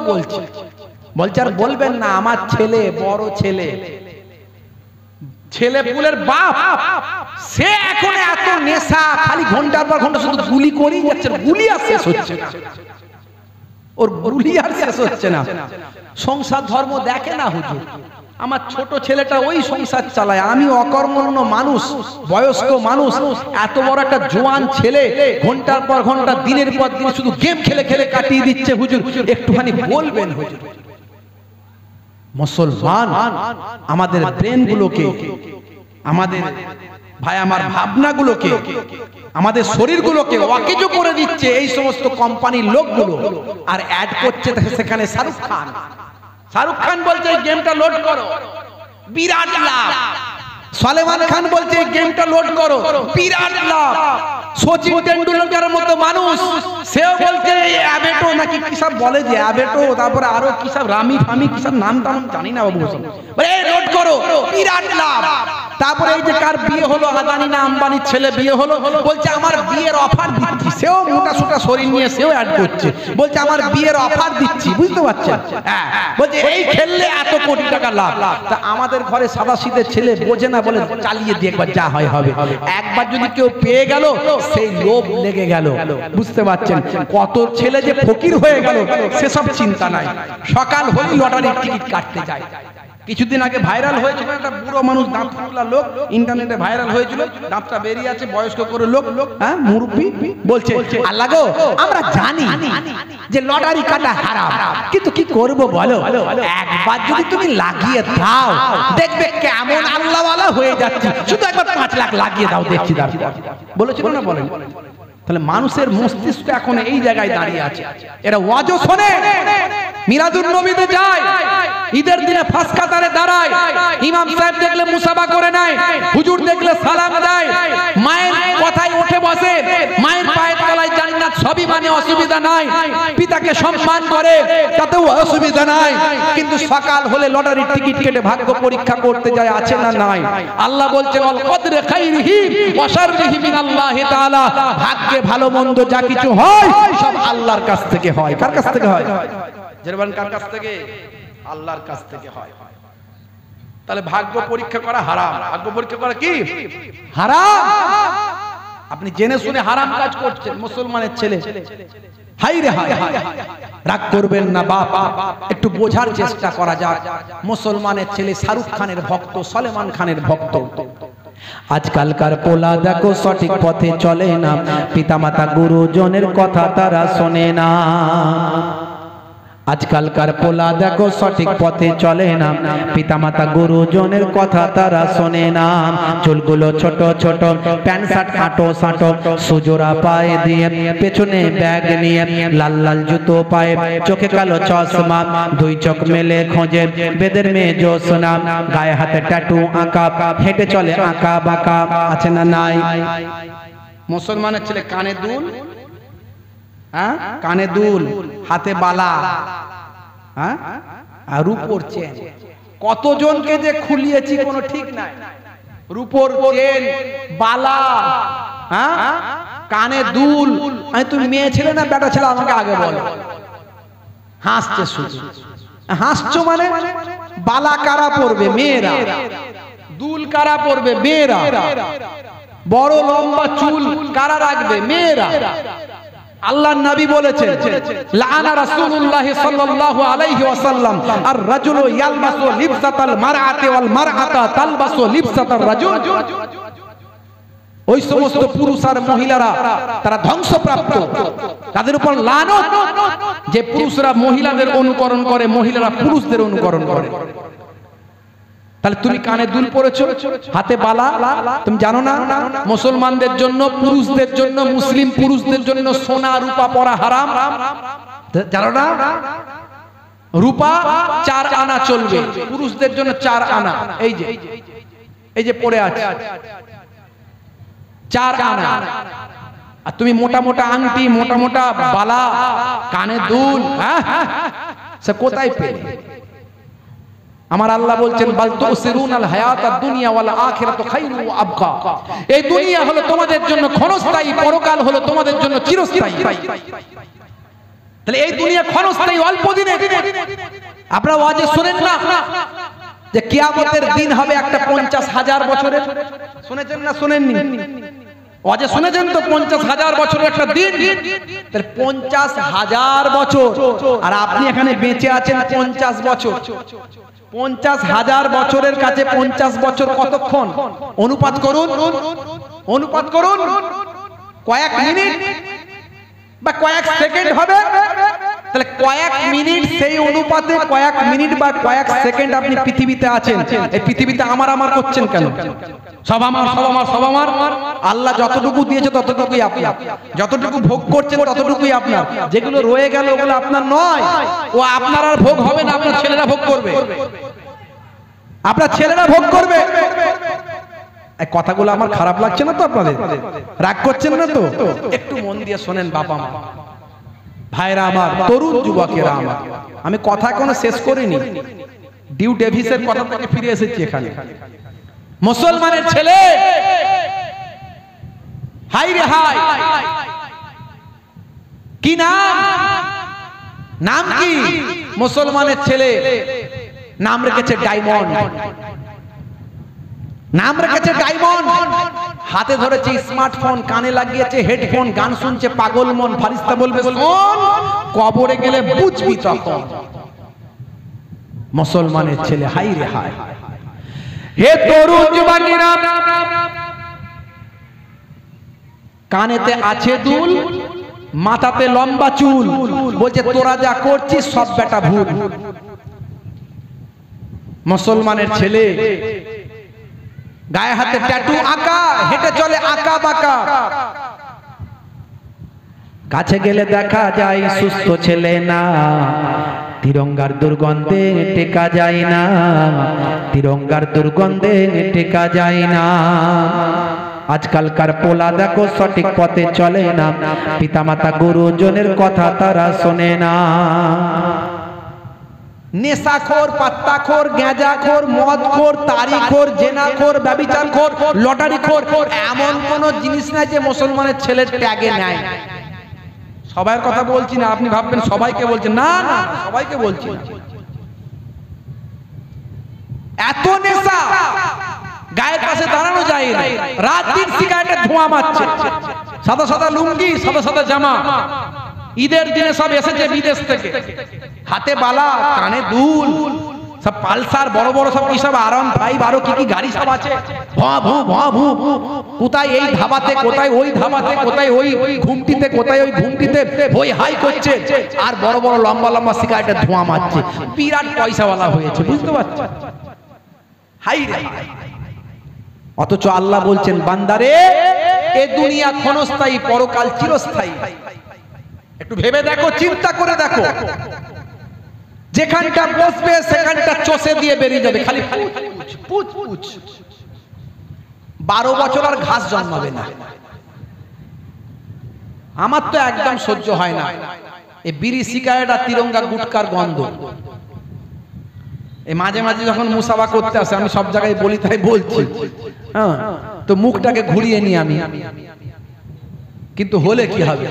বলছে। আর বলবেন না, আমার ছেলে, বড় ছেলে, ছেলে পুলের বাপ, সে এখন এত নেশা, খালি ঘন্টার পর ঘন্টা শুধু গুলি করেই যাচ্ছে, গুলি আর শেষ হচ্ছে না, ওর গুলি আর শেষ হচ্ছে না। সংসার ধর্ম দেখে না হুজুর। আমার ছোট ছেলেটা ওই সংসার চালায়, আমি অকর্মণ্য মানুষ, বয়স্ক মানুষ, এত বড় একটা জোয়ান ছেলে ঘন্টার পর ঘন্টা, দিনের পর দিন শুধু গেম খেলে খেলে কাটিয়ে দিচ্ছে। হুজুর একটুখানি বলবেন হুজুর। মুসলমান আমাদের ব্রেনগুলোকে, আমাদের ভাই আমার ভাবনাগুলোকে, আমাদের শরীরগুলোকে অকেজ করে দিচ্ছে এই সমস্ত কোম্পানির লোকগুলো। আর অ্যাড করছে সেখানে শাহরুখ খান। শাহরুখ খান বলছে এই গেমটা লোড করো, বিরাট লাভ। সলেমান খান বলছে এই গেমটা লোড করো, বিরাট লাভ। সচিন টেন্ডুলকারের মতো মানুষ, সেও বলছে অ্যাবেটো নাকি কি সব বলে, যে অ্যাবেটো, তারপরে আরো কি সব রামি ফামি কি সব নাম টাম জানি না বাবু, এই লোড করো, বিরাট লাভ। তারপরে এই যে কার বিয়ে হলো, আদানি না আম্বানির ছেলে বিয়ে হলো, বলছে আমার বিয়ের অফার দিচ্ছি। সেও মোটা সোটা শরীর নিয়ে সেও অ্যাড করছে, বলছে আমার বিয়ের অফার দিচ্ছি। বুঝতে পারছেন? হ্যাঁ, বলছে এই খেললে এত কোটি টাকা লাভ। তা আমাদের ঘরে সাদা শীতের ছেলে বোঝে না, বলে চালিয়ে দিয়ে একবার যা হয় হবে। একবার যদি কেউ পেয়ে গেল, সেই লোভ লেগে গেল। বুঝতে পারছেন? কত ছেলে যে ফকির হয়ে গেল সেসব চিন্তা নাই, সকাল হলে লটারির টিকিট কাটতে যায়। কিছুদিন আগে ভাইরাল হয়েছিল একটা বুড়ো মানুষ, দাঁত ফুলা লোক, ইন্টারনেটে ভাইরাল হয়েছিল, দাঁতটা বেরিয়ে আছে, বয়স্ক করে লোক, হ্যাঁ মুরব্বি, বলছে আল্লাহ গো আমরা জানি যে লটারি কাটা হারাম, কিন্তু কি করব বলো, একবার যদি তুমি লাগিয়ে দাও দেখবে কেমন আল্লাহওয়ালা হয়ে যাচ্ছে, শুধু একবার 5 লাখ লাগিয়ে দাও দেখছি দাও, বলেছিল না বলেন? তাহলে মানুষের মস্তিষ্ক এখন এই জায়গায় দাঁড়িয়ে আছে। এরা ওয়াজও শোনে, মিলাদুন নবীতে যায়, ঈদের দিনে ফাঁস কাতারে দাঁড়ায়, ইমাম সাহেব দেখলে মুসাফা করে নেয়, হুজুর দেখলে সালাম দেয়, মায়ের কথায় উঠে বসে, মায়ের পায়ের তলায় জান্নাত, সবই মানে অসুবিধা নাই, পিতাকে সম্মান করে তাতেও অসুবিধা নাই, কিন্তু সকাল হলে লটারির টিকিট কেটে ভাগ্য পরীক্ষা করতে যায়, আছে না নাই? আল্লাহ বলছেন আল কদরে খাইরিহি ওয়া শাররিহি মিনাল্লাহি তাআলা, ভাগ্যে ভালো মন্দ যা কিছু হয় সব আল্লাহর কাছ থেকে হয়। কার কাছ থেকে হয়? জেরবান কার কাছ থেকে? আল্লাহর কাছ থেকে হয়। তাহলে ভাগ্য পরীক্ষা করা হারাম। ভাগ্য পরীক্ষা করা কি হারাম? আপনি জেনে শুনে হারাম কাজ করছেন, মুসলমানের ছেলে। হাই রে হাই, রাগ করবেন না বাপ, একটু বোঝার চেষ্টা করা যাক। মুসলমানের ছেলে শাহরুখ খানের ভক্ত, সলমান খানের ভক্ত। আজকালকার পোলা দেখো সঠিক পথে চলে না, পিতামাতা গুরুজনের কথা তারা শোনে না। আজকালকার পোলা দেখো সঠিক পথে চলে না, পিতামাতা গুরুজনের কথা তারা শোনে না। চুলগুলো ছোট ছোট, প্যান্ট শার্ট কাটো সাটো, সুজোড়া পায়ে দিয়ে, পেছনে ব্যাগ নিয়ে, লাল লাল জুতো পায়ে, চোখে কালো চশমা, 2 চোখ মেলে খোঁজে বেদের মেয়ে জোসনা, গায়ে হাতে ট্যাটু আঁকা, হেঁটে চলে আঁকা বাঁকা, আছে না নাই? মুসলমানের ছেলে কানে দুল, কানে দুল, হাতে বালা, আর রূপোর চেন। কতজনকে যে খুলিয়েছি কোনো ঠিক নাই। রূপোর চেন, বালা, কানে দুল। আমি তুমি মেয়ে ছেলে না বেটা ছেলে আমাকে আগে বলো। হাসছে শুধু, হাসছো মানে? বালা কারা পড়বে? মেয়েরা। দুল কারা পড়বে? মেয়েরা। বড় লম্বা চুল কারা রাখবে? মেয়েরা। আল্লাহর নবী বলেছেন, লাআনা রাসূলুল্লাহ সাল্লাল্লাহু আলাইহি ওয়াসাল্লাম আর রাজুলু ইয়ালবাসু লিবসাতাল মারআতি ওয়াল মারআতা তালবাসু লিবসাতার রাজুল। ওই সমস্ত পুরুষ আর মহিলারা তারা ধ্বংসপ্রাপ্ত, তাদের উপর লানত যে পুরুষরা মহিলাদের অনুকরণ করে, মহিলারা পুরুষদের অনুকরণ করে। তাহলে তুমি কানে দুল পরেছো, হাতে বালা, তুমি জানো না মুসলমানদের জন্য, পুরুষদের জন্য, মুসলিম পুরুষদের জন্য সোনা রূপা পরা হারাম? জানো না? রূপা 4 আনা চলবে, পুরুষদের জন্য 4 আনা। এই যে পড়ে আছে 4 আনা। আর তুমি মোটা মোটা আংটি, মোটা মোটা বালা, কানে দুল, সে কোথায় পেলে? আমার আল্লাহ বলছেন, বাল তুসিরুনাল হায়াতাদ দুনিয়া ওয়াল আখিরাতু খায়রু ওয়া আবকা। এই দুনিয়া হলো তোমাদের জন্য ক্ষণস্থায়ী, পরকাল হলো তোমাদের জন্য চিরস্থায়ী। তাহলে এই দুনিয়া ক্ষণস্থায়ী, অল্প দিনে। আপনারা ওয়াজে শুনেন না যে কিয়ামতের দিন হবে একটা 50,000 বছরের? শুনেছেন না শুনেননি? ওয়াজে শুনেছেন তো 50,000 বছরের একটা দিন। তাহলে 50,000 বছর, আর আপনি এখানে বেঁচে আছেন 50 বছর। 50,000 বছরের কাছে 50 বছর কতক্ষণ? অনুপাত করুন, অনুপাত করুন। কয়েক মিনিট বা কয়েক সেকেন্ড হবে। তাহলে কয়েক মিনিট, সেই অনুপাতে কয়েক মিনিট বা কয়েক সেকেন্ড আপনি পৃথিবীতে আছেন। এই পৃথিবীতে আমার আমার করছেন কেন? সব আমার, সব আমার, সব আমার। আল্লাহ যতটুকু দিয়েছে ততটুকুই আপনার, যতটুকু ভোগ করছেন ততটুকুই আপনার। যেগুলো রয়ে গেল ওগুলো আপনার নয়। ও আপনার আর ভোগ হবে না, আপনার ছেলেরা ভোগ করবে, আপনার ছেলেরা ভোগ করবে। এই কথাগুলো আমার খারাপ লাগছে না তো? আপনাদের রাগ করছেন না তো? একটু মন দিয়ে শোনেন বাবা মা, ভাইরা আমার, তরুণ যুবকেরা আমার। আমি কথা কোনো শেষ করিনি, ডিউ ডেভিসের কথা থেকে ফিরে এসেছি এখানে। মুসলমানের ছেলে, হাই রে হাই, কি নাম? নাম কি? মুসলমানের ছেলে নাম রেখেছে ডায়মন্ড। নাম রেখেছে ডায়মন্ড। হাতে ধরেছে স্মার্টফোন, কানে লাগিয়েছে হেডফোন, গান শুনছে পাগল মন। ফারিস্তা বলবে শোন, কবরে গেলে বুঝবি তখন। মুসলমানের ছেলে, হাই রে হাই। হে তরুণ যুবকেরা, কানেতে আছে দুল, মাথাতে লম্বা চুল, বলছে তোরা যা করছিস সব বেটা ভুল। মুসলমানের ছেলে গায়ে হাতে ট্যাটু আঁকা, হেঁটে চলে আঁকা বাঁকা। কাছে গেলে দেখা যায় সুস্থ ছেলে না, তিরঙ্গার দুর্গন্ধে টেকা যায় না, তিরঙ্গার দুর্গন্ধে টেকা যায় না। আজকালকার পোলা দেখো সঠিক পথে চলে না, পিতামাতা গুরুজনের কথা তারা শোনে না। নেশাখোর, পাত্তাখোর, গাঁজাখোর, মদখোর, তারিখোর, জেনাখোর, ব্যভিচারখোর, লটারিখোর, এমন কোন জিনিস নাই যে মুসলমানের ছেলের ট্যাগে নেয়। সবার কথা বলছি না, আপনি ভাববেন সবাইকে বলছেন, না না সবাইকে বলছি না। এত নেশা গায়ের পাশে দাঁড়ানো যায় না, রাত দিন সিগারেটের ধোঁয়া মারছে, সাদা সাদা লুঙ্গি, সাদা সাদা জামা। ঈদের দিনে সব এসেছে বিদেশ থেকে, হাতে বালা, কানে দুল, সব পালসার বড় বড় সব কি সব R15 আরো কি কি গাড়ি সব আছে। কোথায় এই ধাবাতে, কোথায় ওই ধাবাতে, কোথায় ওই ঘুমটিতে, কোথায় ওই ঘুমটিতে ওই হাই করছে, আর বড় বড় লম্বা লম্বা সিগারেটের ধোঁয়া মারছে। বিরাট পয়সাওয়ালা হয়েছে, বুঝতে পারছো? হাই রে। অথচ আল্লাহ বলছেন, বান্দারে এ দুনিয়া ক্ষণস্থায়ী, পরকাল চিরস্থায়ী। একটু ভেবে দেখো, চিন্তা করে দেখো, যেখানটা বসবে সেখানটা চষে দিয়ে বেরিয়ে যাবে, খালি পুচ পুচ। 12 বছর আর ঘাস জন্মাবে না। আমার তো একদম সহ্য হয় না এই বিড়ি, সিগারেট আর তিরঙ্গা গুটকার গন্ধ। এই মাঝে মাঝে যখন মুসাফা করতে আসে, আমি সব জায়গায় বলি তাই বলছি, হ্যাঁ, তো মুখটাকে ঘুরিয়ে নিই আমি। কিন্তু হলে কি হবে,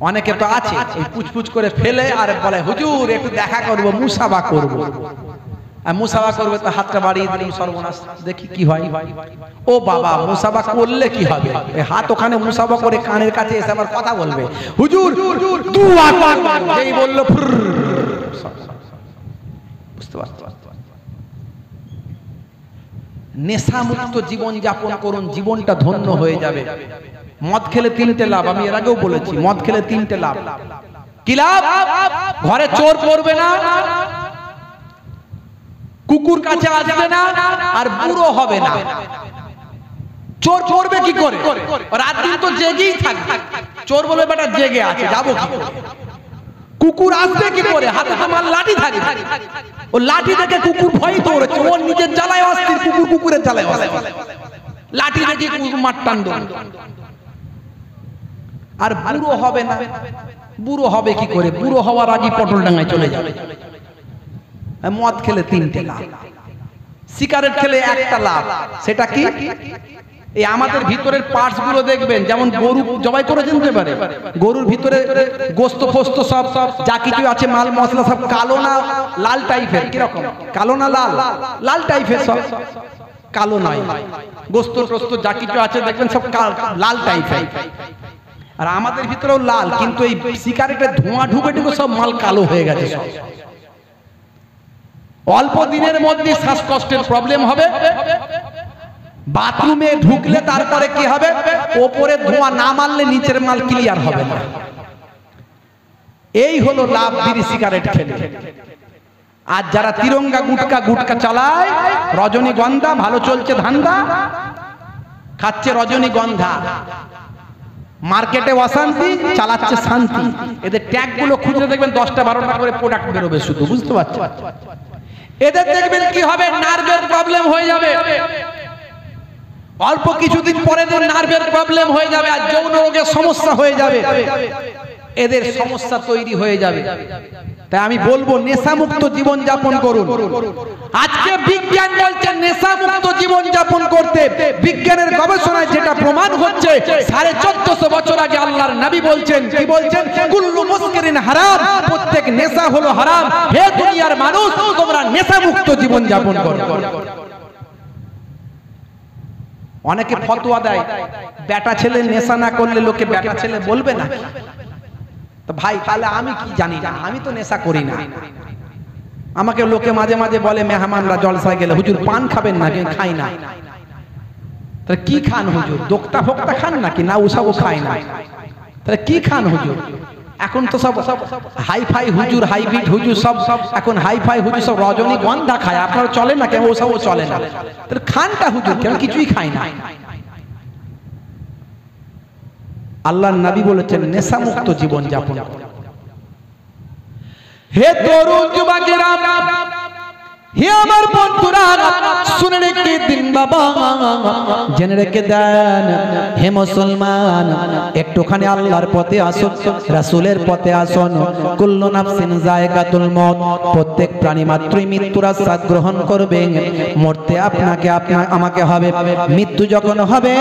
অনেকে তো আছে এই পুচপুচ করে ফেলে আর বলে হুজুর একটু দেখা করব, মুসাফা করব। আর মুসাফা করবে তো হাতটা বাড়িয়ে দিলাম, সর্বনাশ, দেখি কি হয়। ও বাবা, মুসাফা করলে কি হবে? এই হাত ওখানে মুসাফা করে কানের কাছে এসে আবার কথা বলবে, হুজুর দুয়া করবেন, যেই বলল বুঝতে পারছো? নেশা মুক্ত জীবন যাপন করুন, জীবনটা ধন্য হয়ে যাবে। মদ খেলে 3টে লাভ, আমি এর আগেও বলেছি, মদ খেলে 3টে লাভ। কি লাভ? ঘরে চোর পড়বে না, কুকুর কাছে আসবে না, আর বুড়ো হবে না। চোর পড়বে কি করে? রাত দিন তো জেগেই থাকবে। চোর বলবে বেটা জেগে আছে, যাবো কি করে? কুকুর আসবে কি করে? হাতে তোমার লাঠি থাকবে, ও লাঠি দেখে কুকুর ভয় দৌড়েছে, ও নিজের জ্বালায় অস্থির, কুকুর কুকুরের জ্বালায় অস্থির। লাঠি দেখে কুকুর মার টান দৌড়। আর বুড়ো হবে না। বুড়ো হবে কি করে? বুড়ো হওয়ার আগে পটল ডাঙায় চলে যাবে। মদ খেলে 3টে লাভ, সিগারেট খেলে 1টা লাভ। সেটা কি? এই আমাদের ভিতরের পার্টস গুলো দেখবেন, যেমন গরু জবাই করে জানতে পারে, গরুর ভিতরে গোস্ত ফোস্ত সব যা কিছু আছে, মাল মশলা সব কালো না লাল টাইপের। কিরকম কালো না লাল? লাল টাইপের, সব কালো নয়। গোস্ত টোস্ত যা কিছু আছে দেখবেন সব লাল টাইপের। আর আমাদের ভিতরেও লাল, কিন্তু এই সিগারেটের ধোঁয়া ঢুকে ঢুকে সব মাল কালো হয়ে গেছে। সব অল্প দিনের মধ্যে শ্বাসকষ্টের প্রবলেম হবে। বাথরুমে ঢুকলে তারপরে কি হবে? ওপরে ধোঁয়া না মারলে নিচের মাল ক্লিয়ার হবে না। এই হলো লাভ বিড়ি সিগারেট খেলে। আর যারা তিরঙ্গা গুটকা চালায়, রজনীগন্ধা ভালো চলছে ধান্দা, খাচ্ছে রজনীগন্ধা, মার্কেটে অশান্তি, চালাচ্ছে শান্তি। এদের ট্যাগ গুলো খুঁজে দেখবেন 10টা 12টা করে প্রোডাক্ট বেরোবে শুধু, বুঝতে পারছেন? এদের দেখবেন কি হবে, নার্ভের প্রবলেম হয়ে যাবে। অল্প কিছুদিন পরে এদের নার্ভের প্রবলেম হয়ে যাবে, আর যৌন রোগের সমস্যা হয়ে যাবে, এদের সমস্যা তৈরি হয়ে যাবে। তাই আমি বলবো নেশামুক্ত জীবন যাপন করুন। আজকে বিজ্ঞান বলছে নেশামুক্ত জীবন যাপন করতে, বিজ্ঞানের গবেষণায় যেটা প্রমাণ হচ্ছে, 1450 বছর আগে আল্লাহর নবী বলছেন, কি বলছেন? কুল্লু মুসকিরিন হারাম, প্রত্যেক নেশা হলো হারাম। হে দুনিয়ার মানুষ, তোমরা নেশামুক্ত জীবন যাপন করো। অনেকে ফতোয়া দেয়, বেটা ছেলে নেশা না করলে লোকে বেটা ছেলে বলবে না। তো ভাই, তাহলে আমি কি জানি না? আমি তো নেশা করি না। আমাকে লোকে মাঝে মাঝে বলে, মেহমানরা জলসায় গেলে, হুজুর পান খাবেন না? খাই না। তাহলে কি খান হুজুর? দোক্তা ফোক্তা খান নাকি? না, ওসবও খাই না। তাহলে কি খান হুজুর? এখন তো সব হাইফাই হুজুর, হাইব্রিড হুজুর, সব এখন হাইফাই হুজুর সব রজনীগন্ধা খায়। আপনারা চলে না কেন? ওসবও চলে না। তাহলে খানটা হুজুর কেন? কিছুই খায় না। আল্লাহর নবী বলেছেন নেশামুক্ত জীবন যাপন। হে তরুণ যুবকেরা, হে আমার বন্ধুরা, শুনে রেখে দিন বাবা, জেনে রেখে দেন। হে মুসলমান, একটুখানি আল্লাহর পথে আসুন, রাসূলের পথে আসুন। কুল্লু নাফসিন যায়কাতুল মউত, প্রত্যেক প্রাণী মাত্রই মৃত্যুর আস্বাদ গ্রহণ করবে। মরতে আপনাকে আমাকে হবে। মৃত্যু যখন হবে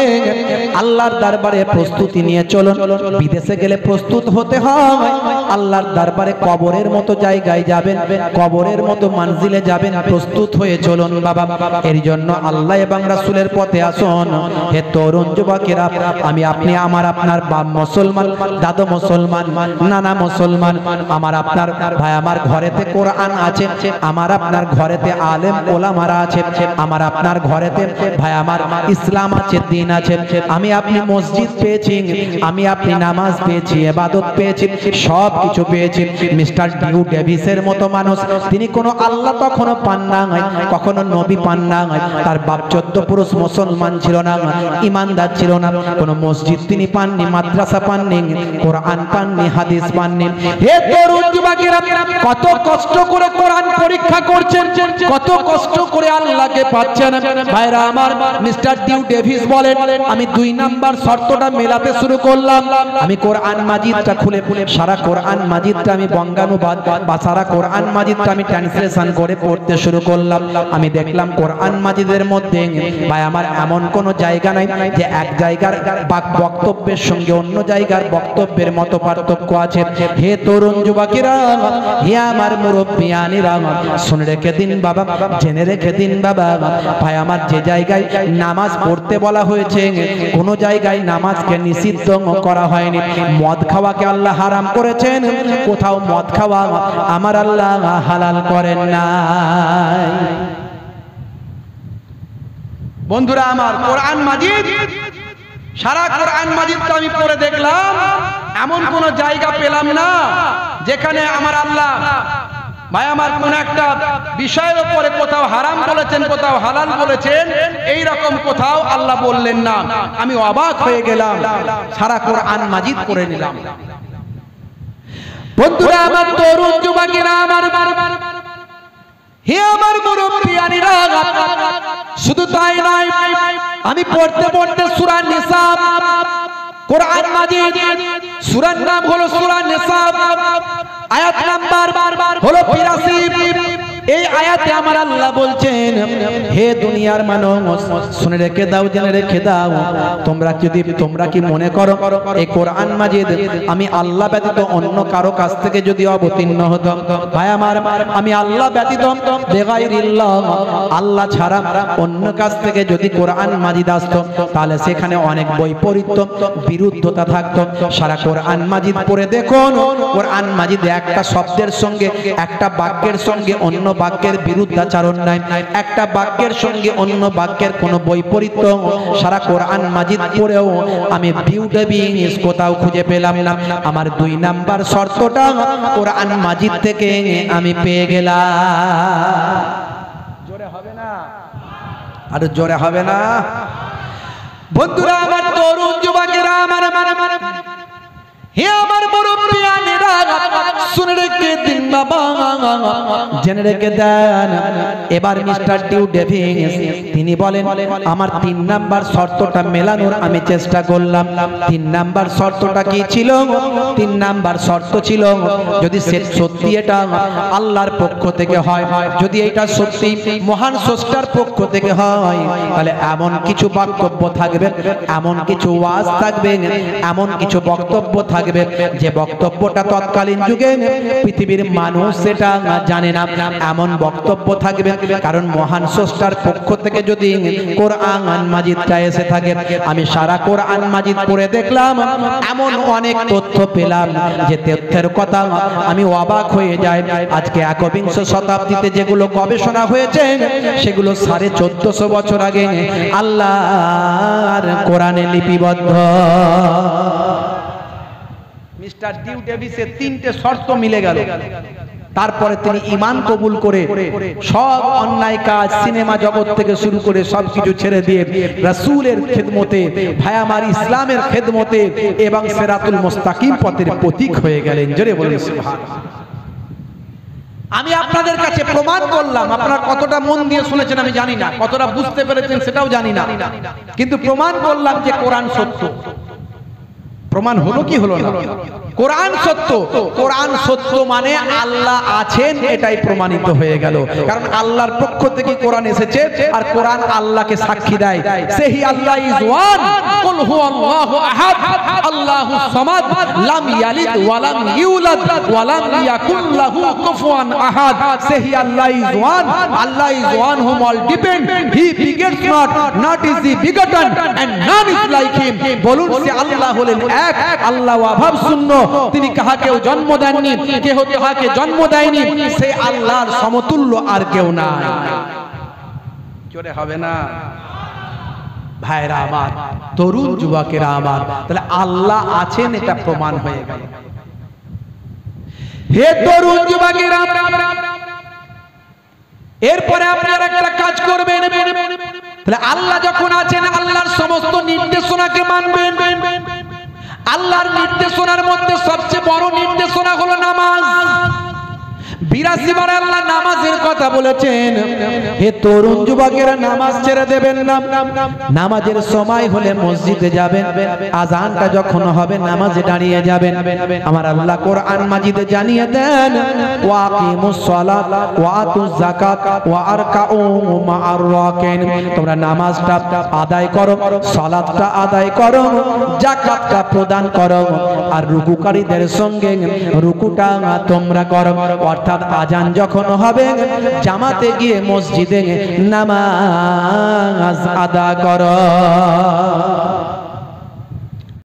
আল্লাহর দরবারে প্রস্তুতি নিয়ে চলুন। বিদেশে গেলে প্রস্তুত হতে হয়, আল্লাহর দরবারে কবরের মতো জায়গায় যাবেন, কবরের মতো মানজিলে যাবেন, প্রস্তুত হয়ে চলুন বাবা। এর জন্য আল্লাহ এবং রাসূলের পথে আসুন। হে তরুণ যুবকেরা, আমি আপনি আমার আপনার বাপ মুসলমান, দাদু মুসলমান, নানা মুসলমান, আমার আপনার ভাই, আমার ঘরেতে কোরআন আছে, আমার আপনার ঘরেতে আলেম ওলামারা আছে, আমার আপনার ঘরেতে ভাই আমার ইসলাম আছে, দ্বীন আছে। আমি আপনি মসজিদ পেয়েছি, আমি আপনি নামাজ পেয়েছি, ইবাদত পেয়েছি, সব কিছু পেয়েছি। মিস্টার ডিউ ডেভিসের মতো মানুষ, তিনি কোনো আল্লাহ তখনও পান না, কখনো নবী পান না। তার বাপ 14 পুরুষ মুসলমান ছিল না, ইমানদার ছিল না, কোনো মসজিদ তিনি পাননি, মাদ্রাসা পাননি, কোরআন পাননি, হাদিস পাননি। হে তরুণ যুবকেরা, কত কষ্ট করে কোরআন পরীক্ষা করছেন, কত কষ্ট করে আল্লাহকে পাচ্ছেন। ভাইরা আমার, মিস্টার ডিউ ডেভিস বলেন, আমি 2 নাম্বার শর্তটা মেলাতে শুরু করলাম। আমি কোরআন মাজিদটা খুলে সারা কোরআন মাজিদটা আমি বঙ্গানুবাদ বা সারা কোরআন মাজিদটা আমি ট্রান্সলেশন করে পড়তে শুরু করলাম। আমি দেখলাম কোরআন মাজিদের মধ্যে ভাই আমার এমন কোনো জায়গা নাই যে এক জায়গার বক্তব্যের সঙ্গে অন্য জায়গার বক্তব্যের মতো পার্থক্য আছে। হে তরুণ যুবকেরা, হে আমার মুরব্বিয়ানেরা, শুনে রেখে দিন বাবা, জেনে রেখে দিন বাবা। ভাই আমার, যে জায়গায় নামাজ পড়তে বলা হয়েছে, কোন জায়গায় নামাজকে নিষিদ্ধ করা হয়নি। মদ খাওয়াকে আল্লাহ হারাম করেছেন, কোথাও মদ খাওয়া আমার আল্লাহ হালাল করেন না। বন্ধুরা আমার, কোরআন মাজিদ, সারা কোরআন মাজিদটা আমি পড়ে দেখলাম, এমন কোন জায়গা পেলাম না যেখানে আমার আল্লাহ ভাই আমার কোন একটা বিষয়ের উপরে কোথাও হারাম বলেছেন, কোথাও হালাল বলেছেন, এই রকম কোথাও আল্লাহ বললেন না। আমি অবাক হয়ে গেলাম, সারা কোরআন মাজিদ পড়ে নিলাম। বন্ধুরা আমার, তরুণ যুবকেরা আমার, হে আমার মুরব্বিয়ানেরা, শুধু তাই নয়, আমি পড়তে পড়তে সূরা নিসা, কোরআন মাজিদ, সূরার নাম হলো সূরা নিসা, আয়াত নাম্বার হলো ৮২। এই আয়াতে আমার আল্লাহ বলছেন, হে দুনিয়ার মানুষ, শুনে রেখে দাও, জেনে রেখে দাও, তোমরা কি মনে করো এই কোরআন মাজিদ আমি আল্লাহ ব্যতীত অন্য কারো কাছ থেকে যদি অবতীর্ণ হতো, ভাই আমার, আমি আল্লাহ ব্যতীত বেগাইরিল্লাহ, আল্লাহ ছাড়া অন্য কাছ থেকে যদি কোরআন মাজিদ আসতো, তাহলে সেখানে অনেক বৈপরীত্য, বিরুদ্ধতা থাকতো। সারা কোরআন মাজিদ পড়ে দেখুন, কোরআন মাজিদে একটা শব্দের সঙ্গে, একটা বাক্যের সঙ্গে অন্য বাক্যের বিরুদ্ধাচরণ নাই, একটা বাক্যের সঙ্গে অন্য বাক্যের কোনো বৈপরীত্য সারা কোরআন মাজিদ পড়েও আমি বিউটিফুল কোথাও খুঁজে পেলাম না। আমার 2 নাম্বার শর্তটা কোরআন মাজিদ থেকে আমি পেয়ে গেলাম। জোরে হবে না? আর জোরে হবে না? বন্ধুরা আমার, তরুণ যুবকেরা আমার, হে আমার মুরব্বিয়ানেরা, শুনে রেখে দিন বাবা, জেনে রেখে দেন। এবার মিস্টার ডিউ ডেভিস তিনি বলেন, আমার 3 নাম্বার শর্তটা মেলানোর আমি চেষ্টা করলাম। 3 নাম্বার শর্তটা কি ছিল? 3 নাম্বার শর্ত ছিল, যদি সত্যি এটা আল্লাহর পক্ষ থেকে হয়, যদি এটা সত্যি মহান স্রষ্টার পক্ষ থেকে হয়, তাহলে এমন কিছু বক্তব্য থাকবে, এমন কিছু ওয়াজ থাকবে, এমন কিছু বক্তব্য থাকবে যে বক্তব্যটা তৎকালীন যুগে পৃথিবীর মানুষ সেটা জানে না, এমন বক্তব্য থাকবে। কারণ মহান স্রষ্টার পক্ষ থেকে যদি কোরআন মাজিদটা এসে থাকে, আমি সারা কোরআন মাজিদ পড়ে দেখলাম, এমন অনেক তথ্য পেলাম যে তথ্যের কথা আমি অবাক হয়ে যাই। আজকে একবিংশ শতাব্দীতে যেগুলো গবেষণা হয়েছে, সেগুলো 1450 বছর আগে আল্লাহর কোরআনে লিপিবদ্ধ। মিস্টার ডিউ ডেভিসের 3টে শর্ত মিলে গেল। তারপরে তিনি ঈমান কবুল করে সব অন্যায় কাজ, সিনেমা জগৎ থেকে শুরু করে সবকিছু ছেড়ে দিয়ে রাসূলের খেদমতে, ভাই আমার ইসলামের খেদমতে এবং সিরাতুল মুস্তাকিম পথের প্রতীক হয়ে গেলেন। জোরে বলুন সুবহানাল্লাহ। আমি আপনাদের কাছে প্রমাণ করলাম, আপনারা কতটা মন দিয়ে শুনেছেন আমি জানি না, কতটা বুঝতে পেরেছেন সেটাও জানি না, কিন্তু প্রমাণ করলাম যে কোরআন সত্য। প্রমাণ হলো কি হলো না? কোরআন সত্য। কোরআন সত্য মানে আল্লাহ আছেন, এটাই প্রমাণিত হয়ে গেল। কারণ আল্লাহর পক্ষ থেকে কোরআন এসেছে আর কোরআন আল্লাহকে সাক্ষী দেয়। সেহি আল্লাহ ইজ ওয়ান, কুল হুয়াল্লাহু আহাদ, আল্লাহুস সামাদ, লাম ইয়ালিদ ওয়া লাম ইউলাদ ওয়া লাম ইয়াকুল লাহু কুফুয়ান আহাদ। সেহি Allah is one, Allah is one whom all depend, he begets not, not is he begotten, and none is like him। বলুন সে আল্লাহ হলেন এক, আল্লাহ অভাব শূন্য, তিনি কাহাকেও জন্ম দেননি, কেহ তাহাকে জন্ম দেয়নি, সে আল্লাহর সমতুল্য আর কেউ নাই। জোরে হবে না ভাইরা আমার, তরুণ যুবকেরা আমার, তাহলে আল্লাহ আছেন এটা প্রমাণ হয়ে গেল। হে তরুণ যুবকেরা, এরপরে আপনারা একটা কাজ করবেন, তাহলে আল্লাহ যখন আছেন আল্লাহর সমস্ত নির্দেশনাকে মানবেন। আল্লাহর নির্দেশনার মধ্যে সবচেয়ে বড় নির্দেশনা হলো নামাজ। 82 বার আল্লাহ নামাজের কথা বলেছেন। হে তরুণ যুবকেরা, নামাজ ছেড়ে দেবেন না। নামাজের সময় হলে মসজিদে যাবেন, আযানটা যখন হবে নামাজে দাঁড়িয়ে যাবেন। আমার আল্লাহ কোরআন মাজিদে জানিয়ে দেন, ওয়াকিমুস সালাত ওয়া আতুজ যাকাত ওয়া আরকাউ মা'আর রাকিন। তোমরা নামাজটা আদায় করো, সালাতটা আদায় করো, যাকাতটা প্রদান করো, আর রুকুকারীদের সঙ্গে রুকুটা তোমরা করো। অর্থাৎ আজান যখন হবে জামাতে গিয়ে মসজিদে নামাজ আদা করো।